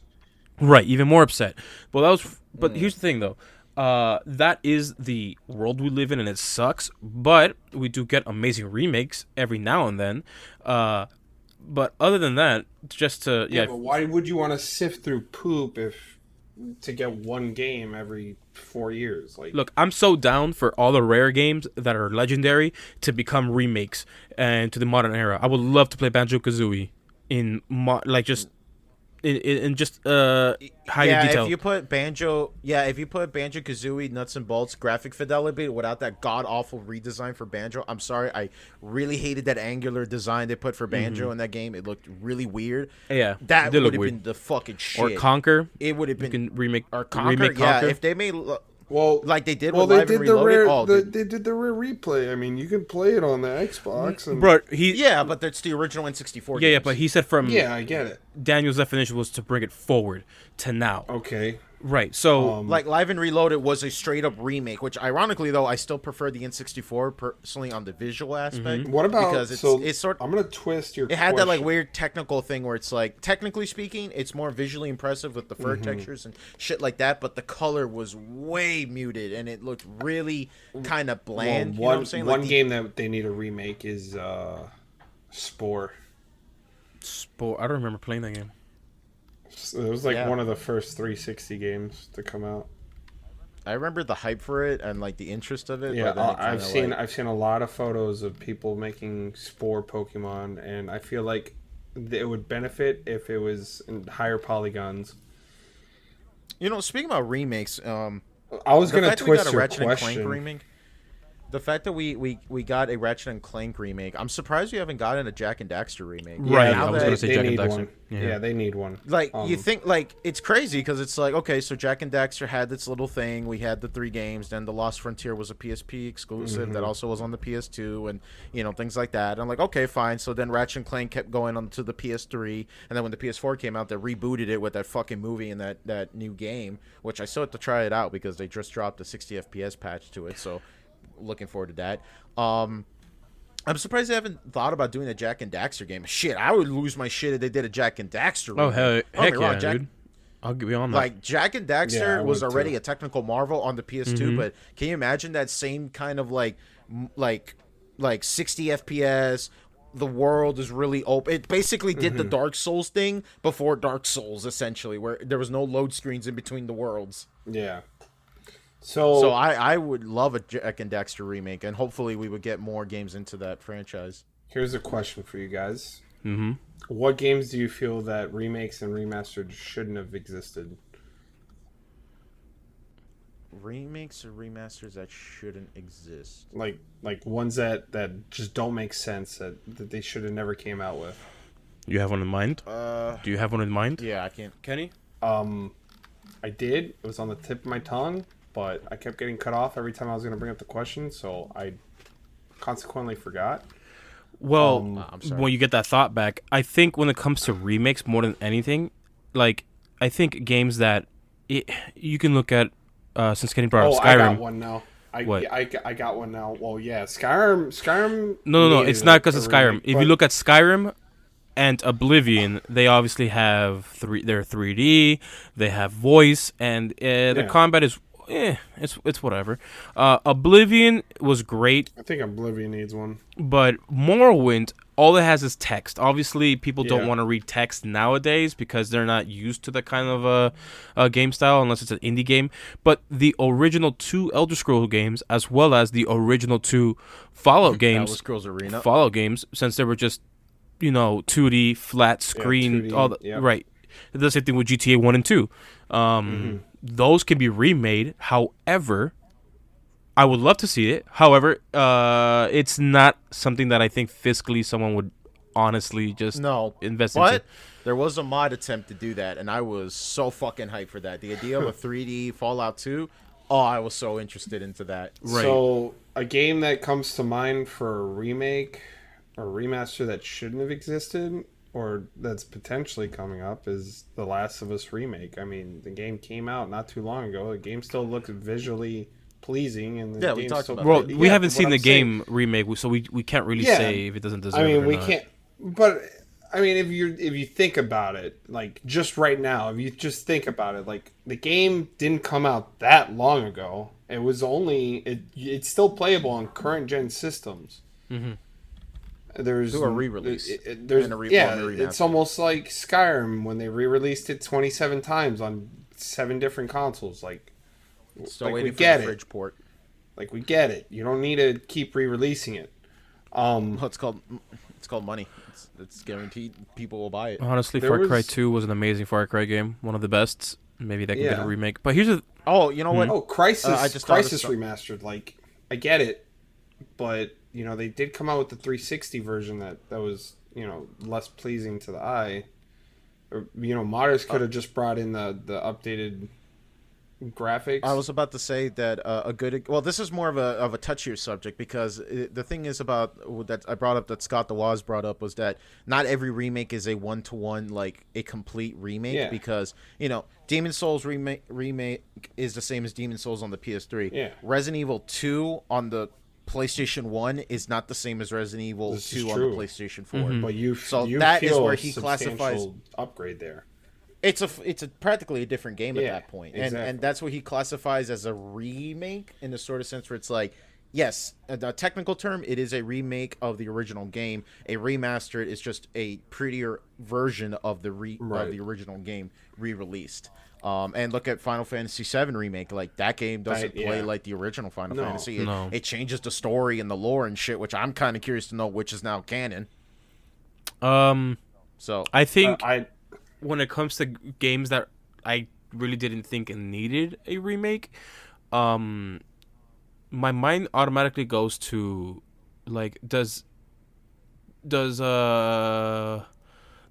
even more upset. Well, but here's the thing though. That is the world we live in, and it sucks. But we do get amazing remakes every now and then. But other than that, just to But why would you want to sift through poop to get one game every 4 years? Like, look, I'm so down for all the rare games that are legendary to become remakes and to the modern era. I would love to play Banjo-Kazooie in higher detail. If you put Banjo-Kazooie nuts and bolts graphic fidelity without that god awful redesign for Banjo, I'm sorry, I really hated that angular design they put for Banjo in that game. It looked really weird. Yeah, That it did would look have weird. been the fucking shit. Or Conquer. It would have You been can remake Conquer. Yeah, Conquer. if they made well, like they did well, with they Live did and the Reloaded. rare. Oh, dude. They did the rare replay. I mean, you can play it on the Xbox. And, Bro, Yeah, but that's the original N64 yeah, games. but he said from yeah, I get it. Daniel's definition was to bring it forward to now. Okay. Right. So Like Live and Reloaded was a straight up remake, which ironically though I still prefer the N64 personally on the visual aspect. What about because so? it's sort I'm gonna twist your. it had that like question. weird technical thing where it's like technically speaking it's more visually impressive with the fur textures and shit like that, but the color was way muted and it looked really kind of bland. Well, You know what I'm saying? one Like game that they need to remake is Spore. Sport. I don't remember playing that game. It was like Yeah. one of the first 360 games to come out. I remember the hype for it and like the interest of it. Yeah, but then it I've kinda, seen like, I've seen a lot of photos of people making Spore Pokemon, and I feel like it would benefit if it was in higher polygons. You know, speaking about remakes, I was the gonna fact that we got twist a your Ratchet and Clank question. remake. The fact that we got a Ratchet and Clank remake, I'm surprised we haven't gotten a Jack and Daxter remake. Right, Now I was that- gonna say they Jack and need Daxter. one. Yeah. Yeah, they need one. Like you think like it's crazy because it's like okay, so Jack and Daxter had this little thing. We had the 3 games. Then the Lost Frontier was a PSP exclusive that also was on the PS2, and you know things like that. I'm like okay, fine. So then Ratchet and Clank kept going on to the PS3, and then when the PS4 came out, they rebooted it with that fucking movie and that new game, which I still have to try it out because they just dropped a 60 FPS patch to it. So looking forward to that. I'm surprised they haven't thought about doing a Jack and Daxter game. Shit, I would lose my shit if they did a Jack and Daxter. Oh remake. hell, Don't get heck me wrong, yeah, Jack, dude. I'll get you on that. like Jack and Daxter Yeah, I was would, already too. a technical marvel on the PS2, but can you imagine that same kind of like 60 FPS? The world is really open. It basically did the Dark Souls thing before Dark Souls, essentially, where there was no load screens in between the worlds. Yeah. So I would love a Jack and Daxter remake, and hopefully we would get more games into that franchise. Here's a question for you guys. Mm-hmm. What games do you feel that remakes and remastered shouldn't have existed? Remakes or remasters that shouldn't exist. Like ones that just don't make sense that they should have never came out with. You have one in mind? Do you have one in mind? Yeah, I can't. Kenny? I did. It was on the tip of my tongue, but I kept getting cut off every time I was going to bring up the question, so I consequently forgot. Well, I'm sorry. when you get that thought back, I think when it comes to remakes more than anything, like I think games that you can look at since Kenny brought up Skyrim. I got one now. What? I got one now. Well, yeah, Skyrim. No, needed it's not because of a Skyrim. remake, If but- you look at Skyrim and Oblivion, they obviously have they're 3D, they have voice, and the Yeah. combat is it's whatever. Oblivion was great, I think Oblivion needs one. but Morrowind, all it has is text. Obviously, people don't Yeah. want to read text nowadays because they're not used to that kind of a game style unless it's an indie game. But the original 2 Elder Scrolls games, as well as the original 2 Fallout games, Elder Scrolls Arena. Fallout games, since they were just 2D flat screen, 2D, all the, yeah. right. The same thing with GTA 1 and 2. Those can be remade. However, I would love to see it. However, it's not something that I think fiscally someone would honestly just invest but into. there was a mod attempt to do that, and I was so fucking hyped for that. The idea of a 3D Fallout 2, I was so interested into that. Right. So a game that comes to mind for a remake or remaster that shouldn't have existed, or that's potentially coming up, is the Last of Us Remake. I mean, the game came out not too long ago. The game still looks visually pleasing, and the Yeah, we game's talked still about Well, that. we Yeah, haven't but seen what the I'm saying- game remake, so we can't really Yeah. say if it doesn't deserve I it mean, or we not. can't. But I mean, if you think about it, like just right now, if you just think about it, like the game didn't come out that long ago. It was only it's still playable on current gen systems. Mm-hmm. There's Do a re-release there's and a it's remaster. almost like Skyrim when they re-released it 27 times on 7 different consoles. Like Still we waiting for get the it. fridge port. Like we get it. You don't need to keep re-releasing it. It's called money. It's guaranteed people will buy it. Honestly, There Far Cry was- 2 was an amazing Far Cry game, one of the best. Maybe that could get Yeah. a remake. But here's the Oh, you know what? Oh, Crisis! I just thought of Crisis some- remastered. Like, I get it, but they did come out with the 360 version that was less pleasing to the eye. Or modders could have just brought in the updated graphics. I was about to say that a good. Well, this is more of a touchier subject because the thing is about that I brought up that Scott DeWaz brought up was that not every remake is a 1-to-1 like a complete remake Yeah. because Demon Souls remake is the same as Demon Souls on the PS3. Yeah. Resident Evil 2 on the PlayStation 1 is not the same as Resident Evil This is 2 on the true. PlayStation 4. Mm-hmm. But you that is feel where a he substantial classifies. upgrade there. It's a practically a different game at Yeah, that point. exactly. And that's what he classifies as a remake in the sort of sense where it's like, yes, the technical term, it is a remake of the original game. A remastered is just a prettier version of the Right. of the original game re-released. And look at Final Fantasy VII Remake. Like, that game doesn't play like the original Final No. Fantasy. No. It changes the story and the lore and shit, which I'm kind of curious to know which is now canon. So I think I when it comes to games that I really didn't think needed a remake, my mind automatically goes to like does the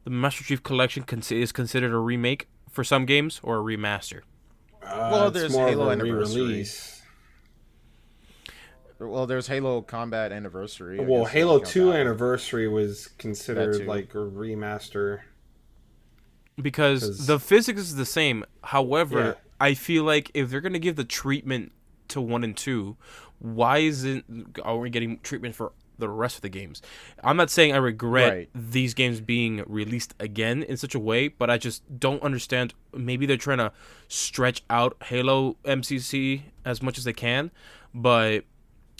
Master Chief Collection is considered a remake for some games or a remaster? Well, it's there's more Halo of a Anniversary. re-release. Well, there's Halo Combat Anniversary. I Well, guess, Halo count 2 that one. Anniversary was That considered too. like a remaster. Because 'Cause- the physics is the same. However, Yeah. I feel like if they're gonna give the treatment to 1 and 2, why are we getting treatment for the rest of the games? I'm not saying I regret Right. these games being released again in such a way, but I just don't understand. Maybe they're trying to stretch out Halo MCC as much as they can, but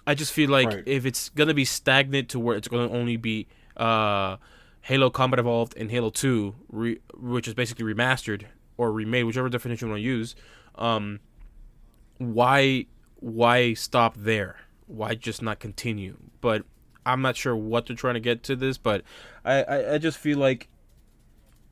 I just feel like Right. if it's gonna be stagnant to where it's gonna only be Halo Combat Evolved and Halo 2, which is basically remastered or remade, whichever definition you want to use, why stop there? Why just not continue? But I'm not sure what they're trying to get to this, but I just feel like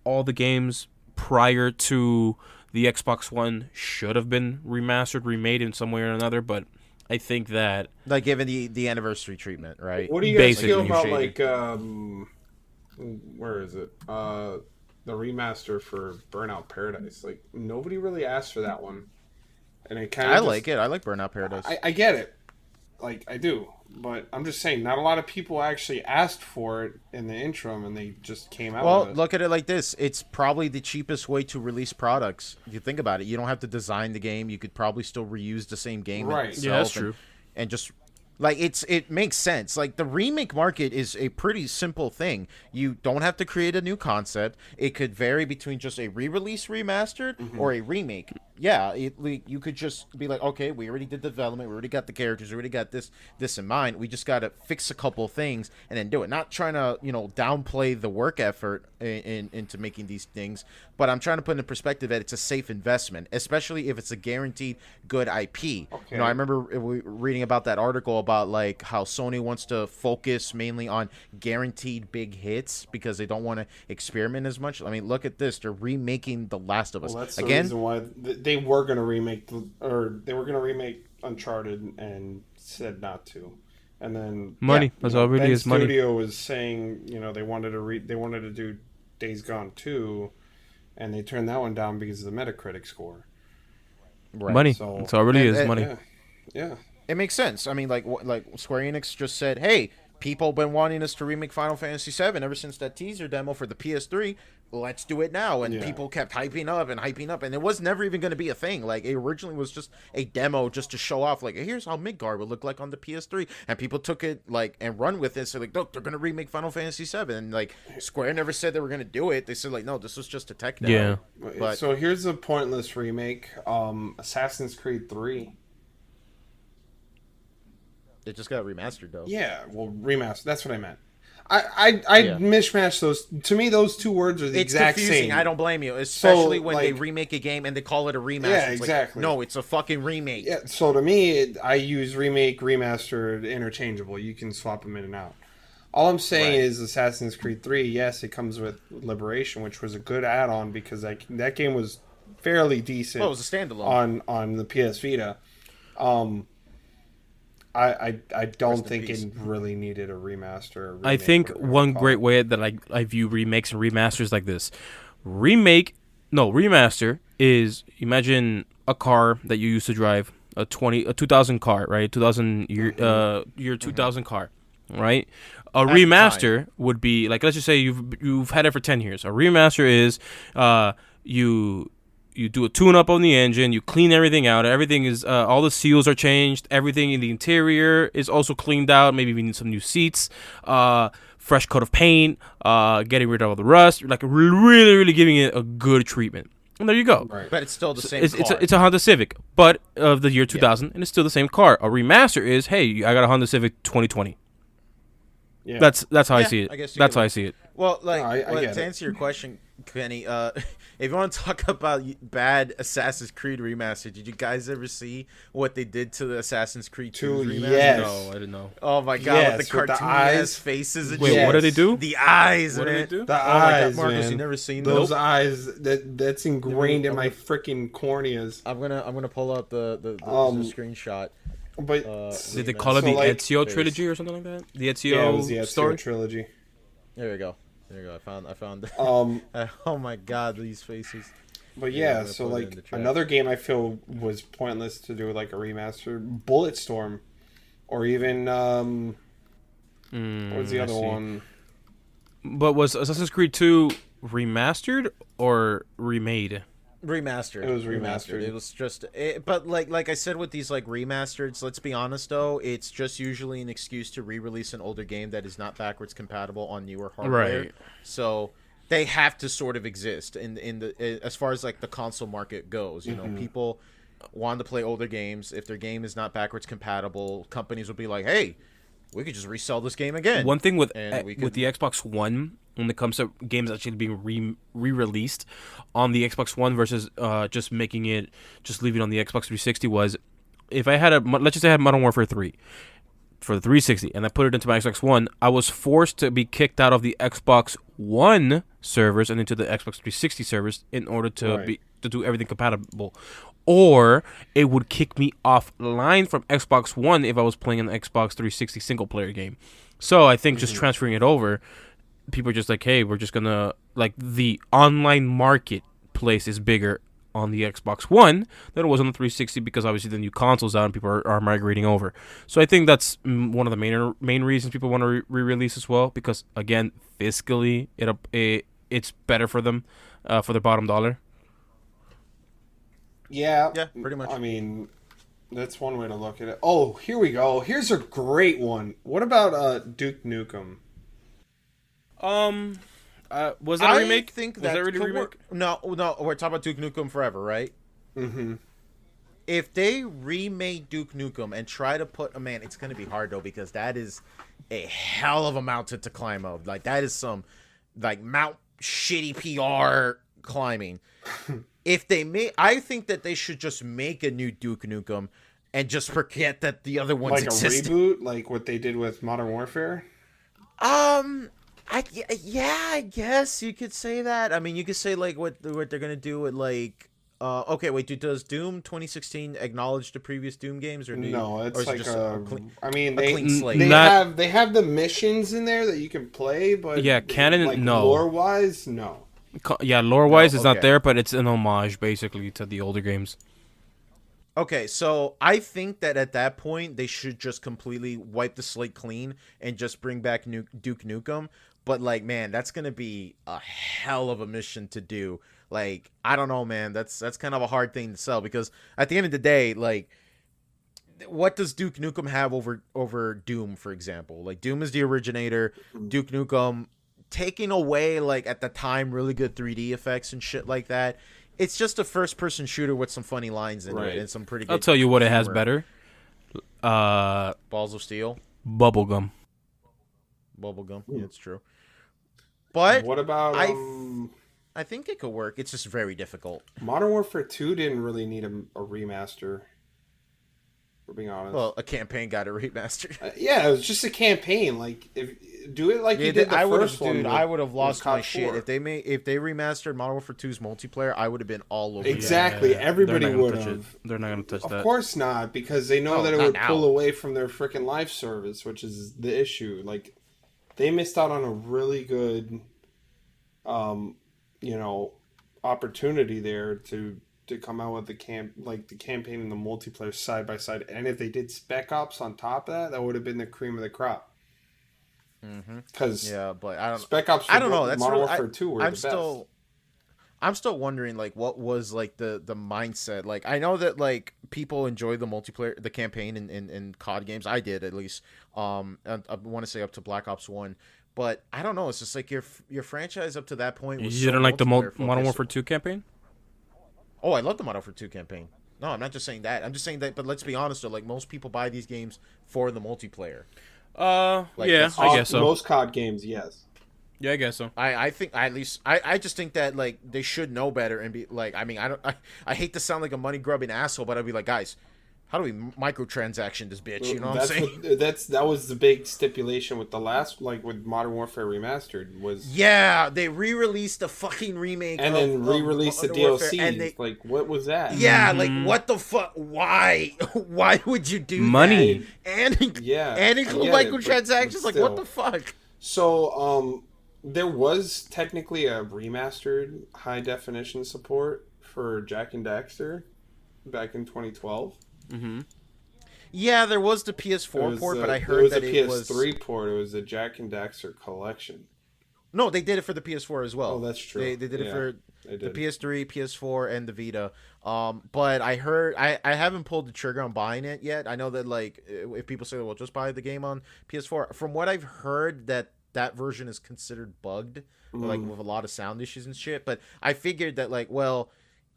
all the games prior to the Xbox One should have been remastered, remade in some way or another, but I think that Like, given the anniversary treatment, right? What do you guys Basically. feel about Shaded. where is it? The remaster for Burnout Paradise. Like nobody really asked for that one, and it kind of I like it. I like Burnout Paradise. I get it, like I do, but I'm just saying, not a lot of people actually asked for it in the interim, and they just came out. Well, with it. look at it like this. It's probably the cheapest way to release products. If you think about it, you don't have to design the game. You could probably still reuse the same game Right. itself. Yeah, that's and- true. And just like it makes sense. Like, the remake market is a pretty simple thing. You don't have to create a new concept. It could vary between just a re-release remastered or a remake. Yeah, you could just be like, okay, we already did development, we already got the characters, we already got this in mind. We just got to fix a couple things and then do it. Not trying to downplay the work effort into making these things, but I'm trying to put in perspective that it's a safe investment, especially if it's a guaranteed good IP. Okay. I remember reading about that article about like how Sony wants to focus mainly on guaranteed big hits because they don't want to experiment as much. I mean, look at this. They're remaking The Last of Us. Well, that's the Again, reason why they were going to remake they were going to remake Uncharted and said not to, and then money. That's all it really Ben is, money. Studio was saying they wanted to do Days Gone 2, and they turned that one down because of the Metacritic score. right. Money. So- That's all it really is, and- money. Yeah. It makes sense. I mean, like Square Enix just said, hey, people have been wanting us to remake Final Fantasy VII ever since that teaser demo for the PS3. Let's do it now. And Yeah. people kept hyping up, and it was never even going to be a thing. Like, it originally was just a demo just to show off, like, here's how Midgard would look like on the PS3. And people took it, like, and run with it. So, like, look, they're going to remake Final Fantasy VII. And, like, Square never said they were going to do it. They said, like, no, this was just a tech demo. Yeah. But- So here's a pointless remake: Assassin's Creed 3. It just got remastered, though. Yeah, well, remaster. That's what I meant. I Yeah. mishmash those. To me, those two words are the It's exact confusing. same. I don't blame you, especially when they like- remake a game and they call it a remaster. Yeah, It's like, exactly. no, it's a fucking remake. Yeah, so to me, I use remake, remaster interchangeable. You can swap them in and out. All I'm saying Right. is Assassin's Creed 3, yes, it comes with Liberation, which was a good add-on because that game was fairly decent Well, it was a standalone. on the PS Vita. I don't Rest in think peace. it really needed a remaster. Or I remake, think whatever you one wanna call great it. way that I view remakes and remasters like this. Remaster is, imagine a car that you used to drive, a 2000 car, right? 2000 year 2000 car, right? A At the remaster would be like, let's just say you've had it for 10 years. A remaster is you do a tune-up on the engine, you clean everything out, everything is all the seals are changed, everything in the interior is also cleaned out, maybe we need some new seats, fresh coat of paint, getting rid of all the rust, like really, really giving it a good treatment. And there you go. Right. But it's still the same It's car. a Honda Civic, but of the year 2000, and it's still the same car. A remaster is, hey, I got a Honda Civic 2020. Yeah. That's how I see it. I guess you That's could- how I see it. Well, like, No, I get to it. answer your question, Kenny, if you want to talk about bad Assassin's Creed remaster, did you guys ever see what they did to the Assassin's Creed 2 remaster? Yes. No, I didn't know. Oh my god, Yes, with the with the cartoon eyes. ass faces and Wait, shit. what did they do? The eyes, What did man. they do? The Oh my eyes, god, Marcus, man. you never seen Those Nope. eyes, that's ingrained in my freaking corneas. I'm gonna pull up the screenshot. But Did they call it So, the like, Ezio face. trilogy or something like that? The Ezio yeah, it was the Ezio story? trilogy. There we go. I found. Um, Oh my god, these faces. but Yeah, I'm yeah, gonna so put it like in the chat. another game I feel was pointless to do like a remaster, Bulletstorm, or even what was the I other see. one? But was Assassin's Creed 2 remastered or remade? Remastered. It was remastered. It was just, but like I said with these like remasters, let's be honest though, it's just usually an excuse to re-release an older game that is not backwards compatible on newer hardware. Right. So they have to sort of exist in the as far as like the console market goes. You know, people want to play older games. If their game is not backwards compatible, companies will be like, hey, we could just resell this game again. One thing with And we with could- the Xbox One, when it comes to games actually being re-released on the Xbox One versus just leaving it on the Xbox 360, was if I had let's just say I had Modern Warfare 3 for the 360 and I put it into my Xbox One, I was forced to be kicked out of the Xbox One servers and into the Xbox 360 servers in order to Right. to do everything compatible. Or it would kick me offline from Xbox One if I was playing an Xbox 360 single player game. So I think just transferring it over, people are just like, hey, we're just gonna, like, the online marketplace is bigger on the Xbox One than it was on the 360 because obviously the new console's out and people are migrating over. So I think that's one of the main reasons people want to re-release as well, because again, fiscally it's better for them, for their bottom dollar. Yeah, Yeah, pretty much. I mean, that's one way to look at it. Oh, here we go. Here's a great one. What about Duke Nukem? Was that a remake? I think Was that that really a could remake? work. No, we're talking about Duke Nukem Forever, right? Mm-hmm. If they remade Duke Nukem and try to put, man, it's gonna be hard though, because that is a hell of a mountain to climb up. Like that is some like Mount shitty PR climbing. If they I think that they should just make a new Duke Nukem and just forget that the other ones Like exist. a reboot, like what they did with Modern Warfare? I guess you could say that. I mean, you could say like what they're gonna do with like. Okay, wait. Does Doom 2016 acknowledge the previous Doom games, or No, or it's is it like just I mean, a clean slate? they have the missions in there that you can play, but Yeah, canon, like, no. lore wise, no. Yeah, lore-wise, No, it's not okay. there, but it's an homage basically to the older games. Okay, so I think that at that point they should just completely wipe the slate clean and just bring back Duke Nukem. But like, man, that's gonna be a hell of a mission to do. Like, I don't know, man. That's kind of a hard thing to sell, because at the end of the day, like, what does Duke Nukem have over Doom, for example? Like, Doom is the originator. Duke Nukem taking away, like, at the time, really good 3D effects and shit like that. It's just a first-person shooter with some funny lines in Right. it and some pretty good. I'll tell you what it has humor. better. Balls of Steel, Bubblegum. Bubblegum. Yeah, it's true. But What about I think it could work. It's just very difficult. Modern Warfare 2 didn't really need a remaster, for being honest. Well, a campaign got a remaster. Yeah, it was just a campaign. Like, if do it like you did the I would first have, one. dude. with- I would have with lost my COD shit 4. if they remastered Modern Warfare 2's multiplayer. I would have been all over. Exactly. Yeah, Everybody they're not gonna would touch it. have. They're not gonna touch Of that. course not, because they know No, that it not would now. pull away from their freaking live service, which is the issue. Like, they missed out on a really good, opportunity there to to come out with the campaign and the multiplayer side by side. And if they did Spec Ops on top of that, that would have been the cream of the crop. Because but I don't. Spec Ops. I don't know. That's Modern really, Warfare 2 were the best. I'm still wondering like what was like the mindset. Like I know that like people enjoy the multiplayer, the campaign in COD games. I did at least. I want to say up to Black Ops 1. But I don't know. It's just like your franchise up to that point was You didn't like the Modern Warfare 2 campaign? Oh, I love the Modern Warfare 2 campaign. No, I'm not just saying that. I'm just saying that. But let's be honest, though. Like most people buy these games for the multiplayer. Yeah, I guess so. Most COD games, yes. Yeah, I guess so. I think at least I just think that like they should know better and be like. I mean, I hate to sound like a money grubbing asshole, but I'd be like, guys, how do we microtransaction this bitch? You know what I'm saying? That was the big stipulation with the last, like with Modern Warfare Remastered was. Yeah, they re-released the fucking remake and then re-released the DLC. And they, like, what was that? Yeah, like what the fuck? Why? Why would you do money? That? And include microtransactions. Like what the fuck? So there was technically a remastered high definition support for Jak and Daxter back in 2012. Mm-hmm. Yeah, there was the PS4 port, but I heard that it was a PS3 port. It was a Jak and Daxter collection. No, they did it for the PS4 as well. Oh, that's true. They did it for the PS3, PS4, and the Vita. But I heard I haven't pulled the trigger on buying it yet. I know that like if people say, "Well, just buy the game on PS4," from what I've heard, that version is considered bugged, like with a lot of sound issues and shit. But I figured that like, well,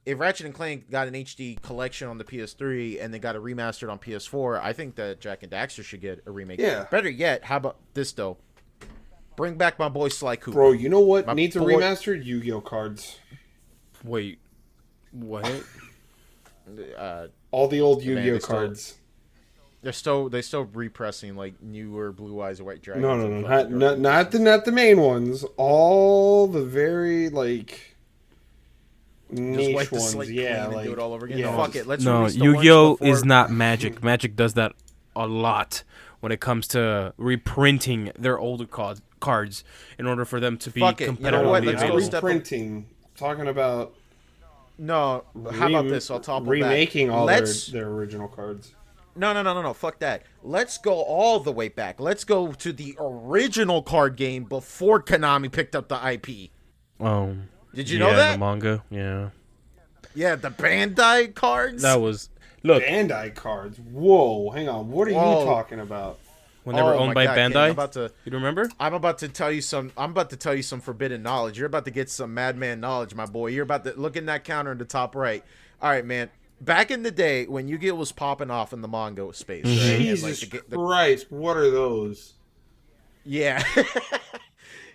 if Ratchet and Clank got an HD collection on the PS3 and they got a remastered on PS4, I think that Jak and Daxter should get a remake. Yeah. Better yet, how about this though? Bring back my boy Sly Cooper. Bro, you know what needs a remastered? Yu-Gi-Oh cards. Wait, what? All the old Yu-Gi-Oh cards. They're still repressing like newer Blue Eyes White Dragons. No, not the main ones. All the very like niche ones. Yeah, like do it all over again. Yeah. No, fuck it. Let's no, Yu-Gi-Oh is not Magic. Magic does that a lot when it comes to reprinting their older cards in order for them to be competitively You know what? Let's available. Reprinting. Talking about no. How about this? On top of remaking that, all their original cards. No. Fuck that. Let's go all the way back. Let's go to the original card game before Konami picked up the IP. Oh. Did you know that? The manga, yeah. Yeah, the Bandai cards. That was Bandai cards. Whoa, hang on. What are you talking about? When they were owned by Bandai. Ken, you remember? I'm about to tell you some forbidden knowledge. You're about to get some madman knowledge, my boy. You're about to look in that counter in the top right. All right, man. Back in the day when Yu-Gi-Oh was popping off in the manga space, right? Jesus Christ, what are those? Yeah.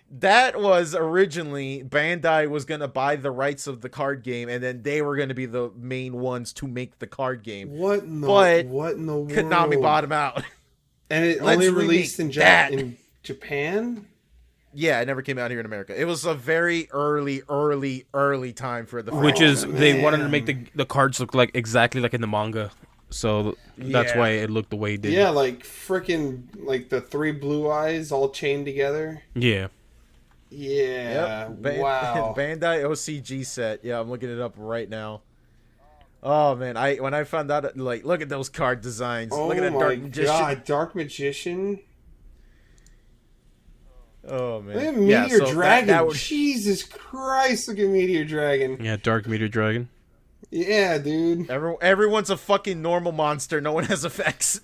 That was originally Bandai was going to buy the rights of the card game, and then they were going to be the main ones to make the card game. What in the world? Konami bought them out. And it only released in Japan? Yeah, it never came out here in America. It was a very early time for the Which is, they wanted to make the cards look like exactly like in the manga. So that's why it looked the way it did. Yeah, like freaking, like the three blue eyes all chained together. Yeah. Yeah. Yep. Wow. Bandai OCG set. Yeah, I'm looking it up right now. Oh man, when I found out, like, look at those card designs. Oh, look at that Dark Magician. God, Dark Magician. Oh man. Look at Meteor Dragon. Jesus Christ, look at Meteor Dragon. Yeah, Dark Meteor Dragon. Yeah, dude. Everyone's a fucking normal monster. No one has effects.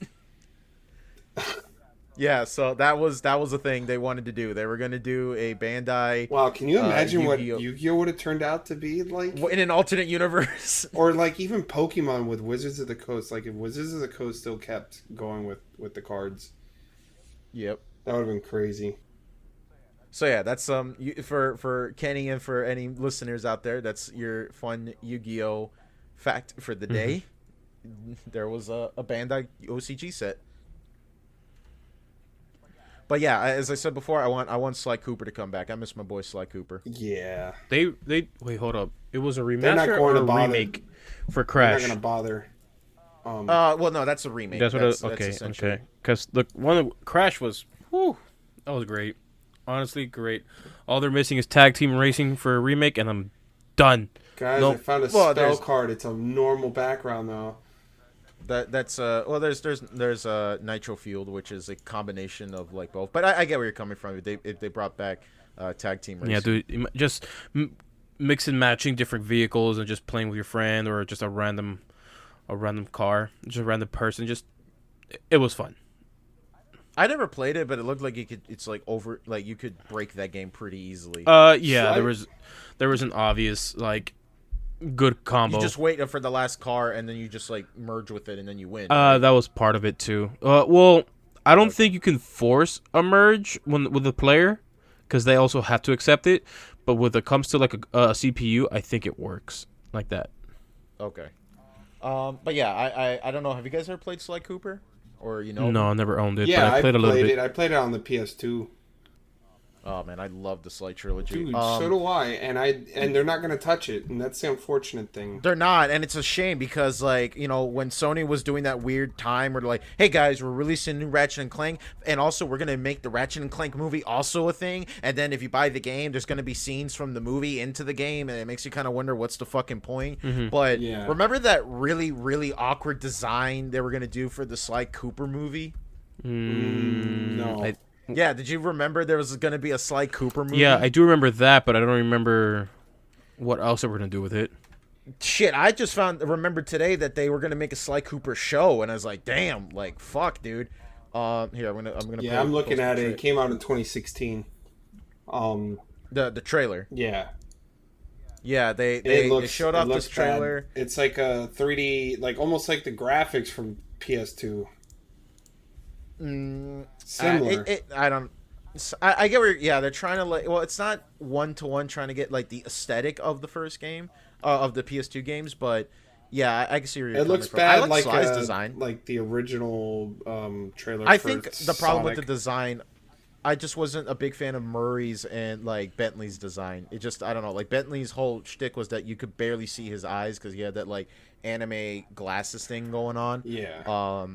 Yeah, so that was a thing they wanted to do. They were going to do a Bandai. Wow, can you imagine what Yu-Gi-Oh would have turned out to be like in an alternate universe? Or like even Pokemon with Wizards of the Coast. Like if Wizards of the Coast still kept going with the cards. Yep, that would have been crazy. So yeah, that's for Kenny and for any listeners out there. That's your fun Yu-Gi-Oh fact for the day. There was a Bandai OCG set. But yeah, as I said before, I want Sly Cooper to come back. I miss my boy Sly Cooper. Yeah. They wait, hold up. It was a remaster or a remake for Crash. They're not gonna bother. Well, no, that's a remake. That's what. Okay. Because Crash was, that was great. Honestly, great. All they're missing is tag team racing for a remake, and I'm done. Guys, I Nope. found a Well, spell card. It's a normal background though. That's well, there's Nitro Fueled, which is a combination of like both. But I get where you're coming from. If they brought back tag team racing. Yeah, dude, just mix and matching different vehicles and just playing with your friend or just a random car, just a random person. Just it was fun. I never played it, but it looked like it's like over, like you could break that game pretty easily. Yeah, there was an obvious like good combo. You just wait for the last car, and then you just like merge with it, and then you win. That was part of it too. Well, I don't think you can force a merge with the player, because they also have to accept it. But when it comes to like a CPU, I think it works like that. Okay. But yeah, I don't know. Have you guys ever played Sly Cooper? Or No, I never owned it. Yeah, but I played a little bit. I played it on the PS2. Oh man, I love the Sly trilogy. Dude, so do I. And they're not gonna touch it, and that's the unfortunate thing. They're not, and it's a shame because like when Sony was doing that weird time where they're like, hey guys, we're releasing new Ratchet and Clank, and also we're gonna make the Ratchet and Clank movie also a thing, and then if you buy the game, there's gonna be scenes from the movie into the game, and it makes you kind of wonder what's the fucking point. Mm-hmm. But Yeah. remember that really really awkward design they were gonna do for the Sly Cooper movie? No. Yeah, did you remember there was going to be a Sly Cooper movie? Yeah, I do remember that, but I don't remember what else they were gonna do with it. Shit, I just remembered today that they were going to make a Sly Cooper show, and I was like, damn, like fuck, dude. Here, I'm gonna. Yeah, I'm looking at it. It came out in 2016. The trailer. Yeah. Yeah, they showed off this trailer. Bad. It's like a 3D, like almost like the graphics from PS2. Similar. I get where. Yeah, they're trying to like. Well, it's not one-to-one trying to get like the aesthetic of the first game, of the PS2 games, but yeah, I can see where you're it looks from. bad, I like Sly's design, like the original trailer. I think the problem with the design, I just wasn't a big fan of Murray's and like Bentley's design. It just, I don't know, like Bentley's whole shtick was that you could barely see his eyes because he had that like anime glasses thing going on. Yeah.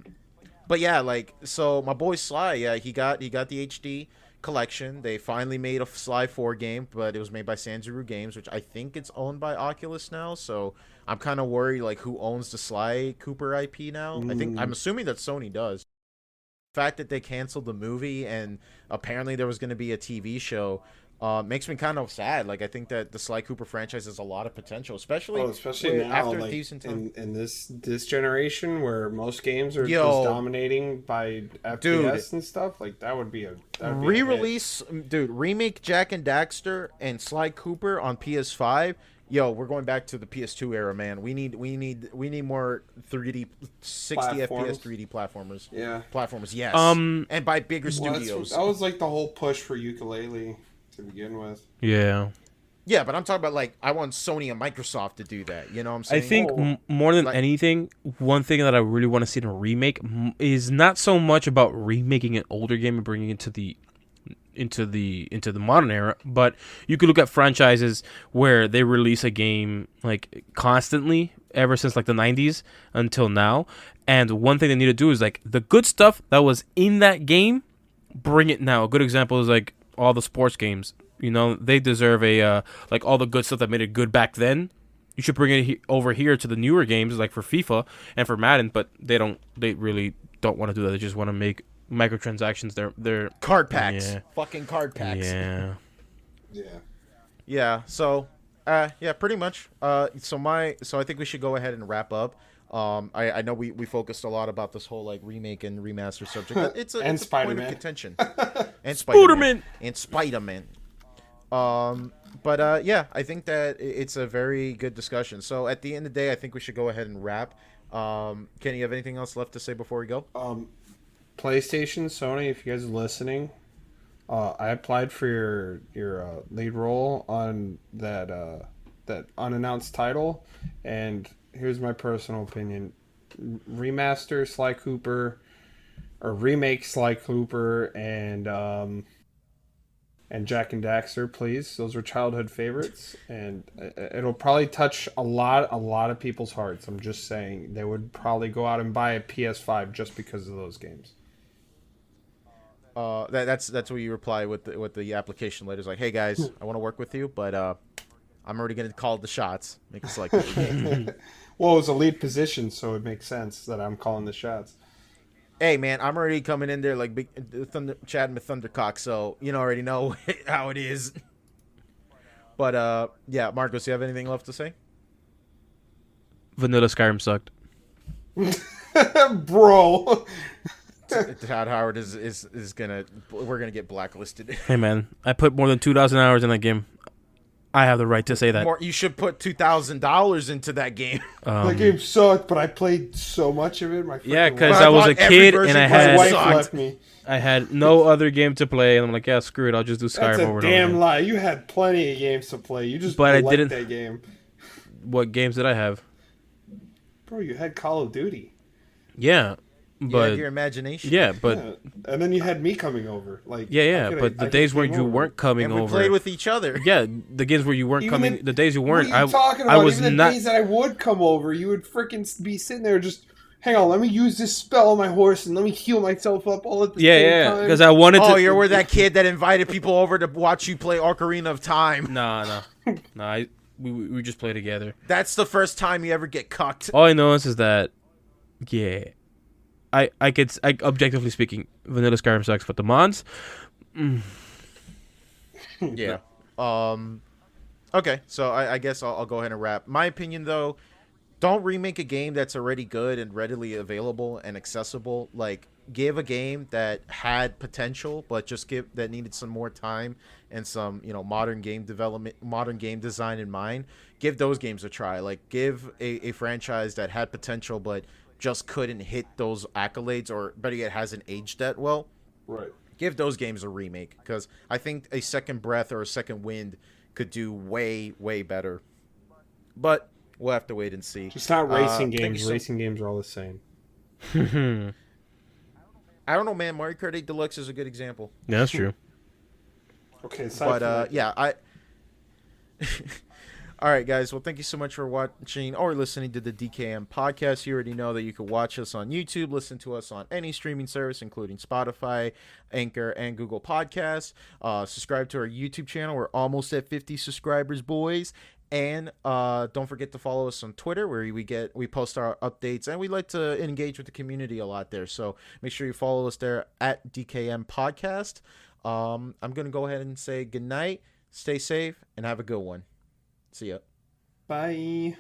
But yeah, like, so my boy Sly, yeah, he got the HD collection. They finally made a Sly 4 game, but it was made by Sanzuru Games, which I think it's owned by Oculus now. So I'm kind of worried, like, who owns the Sly Cooper IP now? I'm assuming that Sony does. The fact that they canceled the movie and apparently there was going to be a TV show makes me kind of sad. Like, I think that the Sly Cooper franchise has a lot of potential, especially now, after like, a decent time. in this generation where most games are just dominating by FPS and stuff. Like, that would be a re-release, dude. Remake Jak and Daxter and Sly Cooper on PS5. Yo, we're going back to the PS2 era, man. We need more 3D 60 FPS 3D platformers. Yeah. Platformers, yes. And by bigger studios. That was like the whole push for Ukulele to begin with. Yeah. Yeah, but I'm talking about, like, I want Sony and Microsoft to do that. You know what I'm saying? I think more than anything, one thing that I really want to see in a remake is not so much about remaking an older game and bringing it into the modern era, but you could look at franchises where they release a game like constantly ever since like the 90s until now, and one thing they need to do is like the good stuff that was in that game, bring it now. A good example is like all the sports games. You know, they deserve a like all the good stuff that made it good back then. You should bring it over here to the newer games like for FIFA and for Madden, but they really don't want to do that. They just want to make microtransactions. They're card packs. Yeah. Fucking card packs. Yeah. Yeah. So, yeah, pretty much. So I think we should go ahead and wrap up. I know we focused a lot about this whole like remake and remaster subject. It's a point of contention. And Spider-Man. And Spider-Man. But yeah, I think that it's a very good discussion. So at the end of the day, I think we should go ahead and wrap. Kenny, you have anything else left to say before we go? PlayStation, Sony, if you guys are listening, I applied for your lead role on that unannounced title, and here's my personal opinion: remaster Sly Cooper, or remake Sly Cooper, and Jak and Daxter, please. Those are childhood favorites, and it'll probably touch a lot of people's hearts. I'm just saying, they would probably go out and buy a PS5 just because of those games. That's what you reply with the application letters, like, hey guys, I want to work with you, but I'm already gonna call the shots. Make us like it. Well, it was a lead position, so it makes sense that I'm calling the shots. Hey man, I'm already coming in there like big Thunder, chatting with Thundercock, so you know already know how it is. But yeah, Marcos, you have anything left to say? Vanilla Skyrim sucked. Bro. Todd Howard is gonna, we're gonna get blacklisted. Hey man, I put more than 2,000 hours in that game. I have the right to say that. You should put $2,000 into that game. That game sucked, but I played so much of it. Yeah, because I was a kid and my wife left me. I had no other game to play, and I'm like, yeah, screw it, I'll just do Skyrim over and over. That's a damn lie. You had plenty of games to play. You just but I didn't. that game. What games did I have? Bro, you had Call of Duty. Yeah, You but had your imagination. yeah, but Yeah. And then you had me coming over. Like but the days where you weren't coming And we over, played with each other. yeah, the games where you weren't Even coming, the days you What weren't, are you talking about? I was Even not. the days that I would come over, you would freaking be sitting there just, hang on, let me use this spell on my horse and let me heal myself up all at the same time. Because I wanted to. Oh, you were that kid that invited people over to watch you play Ocarina of Time. No. We just play together. That's the first time you ever get cucked. All I know is that, yeah, I objectively speaking, Vanilla Skyrim sucks, but the mods, Yeah. Okay, so I guess I'll go ahead and wrap. My opinion, though, don't remake a game that's already good and readily available and accessible. Like, give a game that had potential, but that needed some more time and some, modern game development, modern game design in mind. Give those games a try. Like, give a franchise that had potential, but just couldn't hit those accolades, or better yet, hasn't aged that well. Right. Give those games a remake, because I think a second breath or a second wind could do way, way better. But we'll have to wait and see. It's not racing thank games. you Racing games are all the same. I don't know, man. Mario Kart 8 Deluxe is a good example. yeah, that's true. Okay, Yeah, all right, guys. Well, thank you so much for watching or listening to the DKM podcast. You already know that you can watch us on YouTube, listen to us on any streaming service, including Spotify, Anchor, and Google Podcasts. Subscribe to our YouTube channel. We're almost at 50 subscribers, boys. And don't forget to follow us on Twitter, where we post our updates, and we like to engage with the community a lot there. So make sure you follow us there at DKM Podcast. I'm going to go ahead and say goodnight, stay safe, and have a good one. See ya. Bye.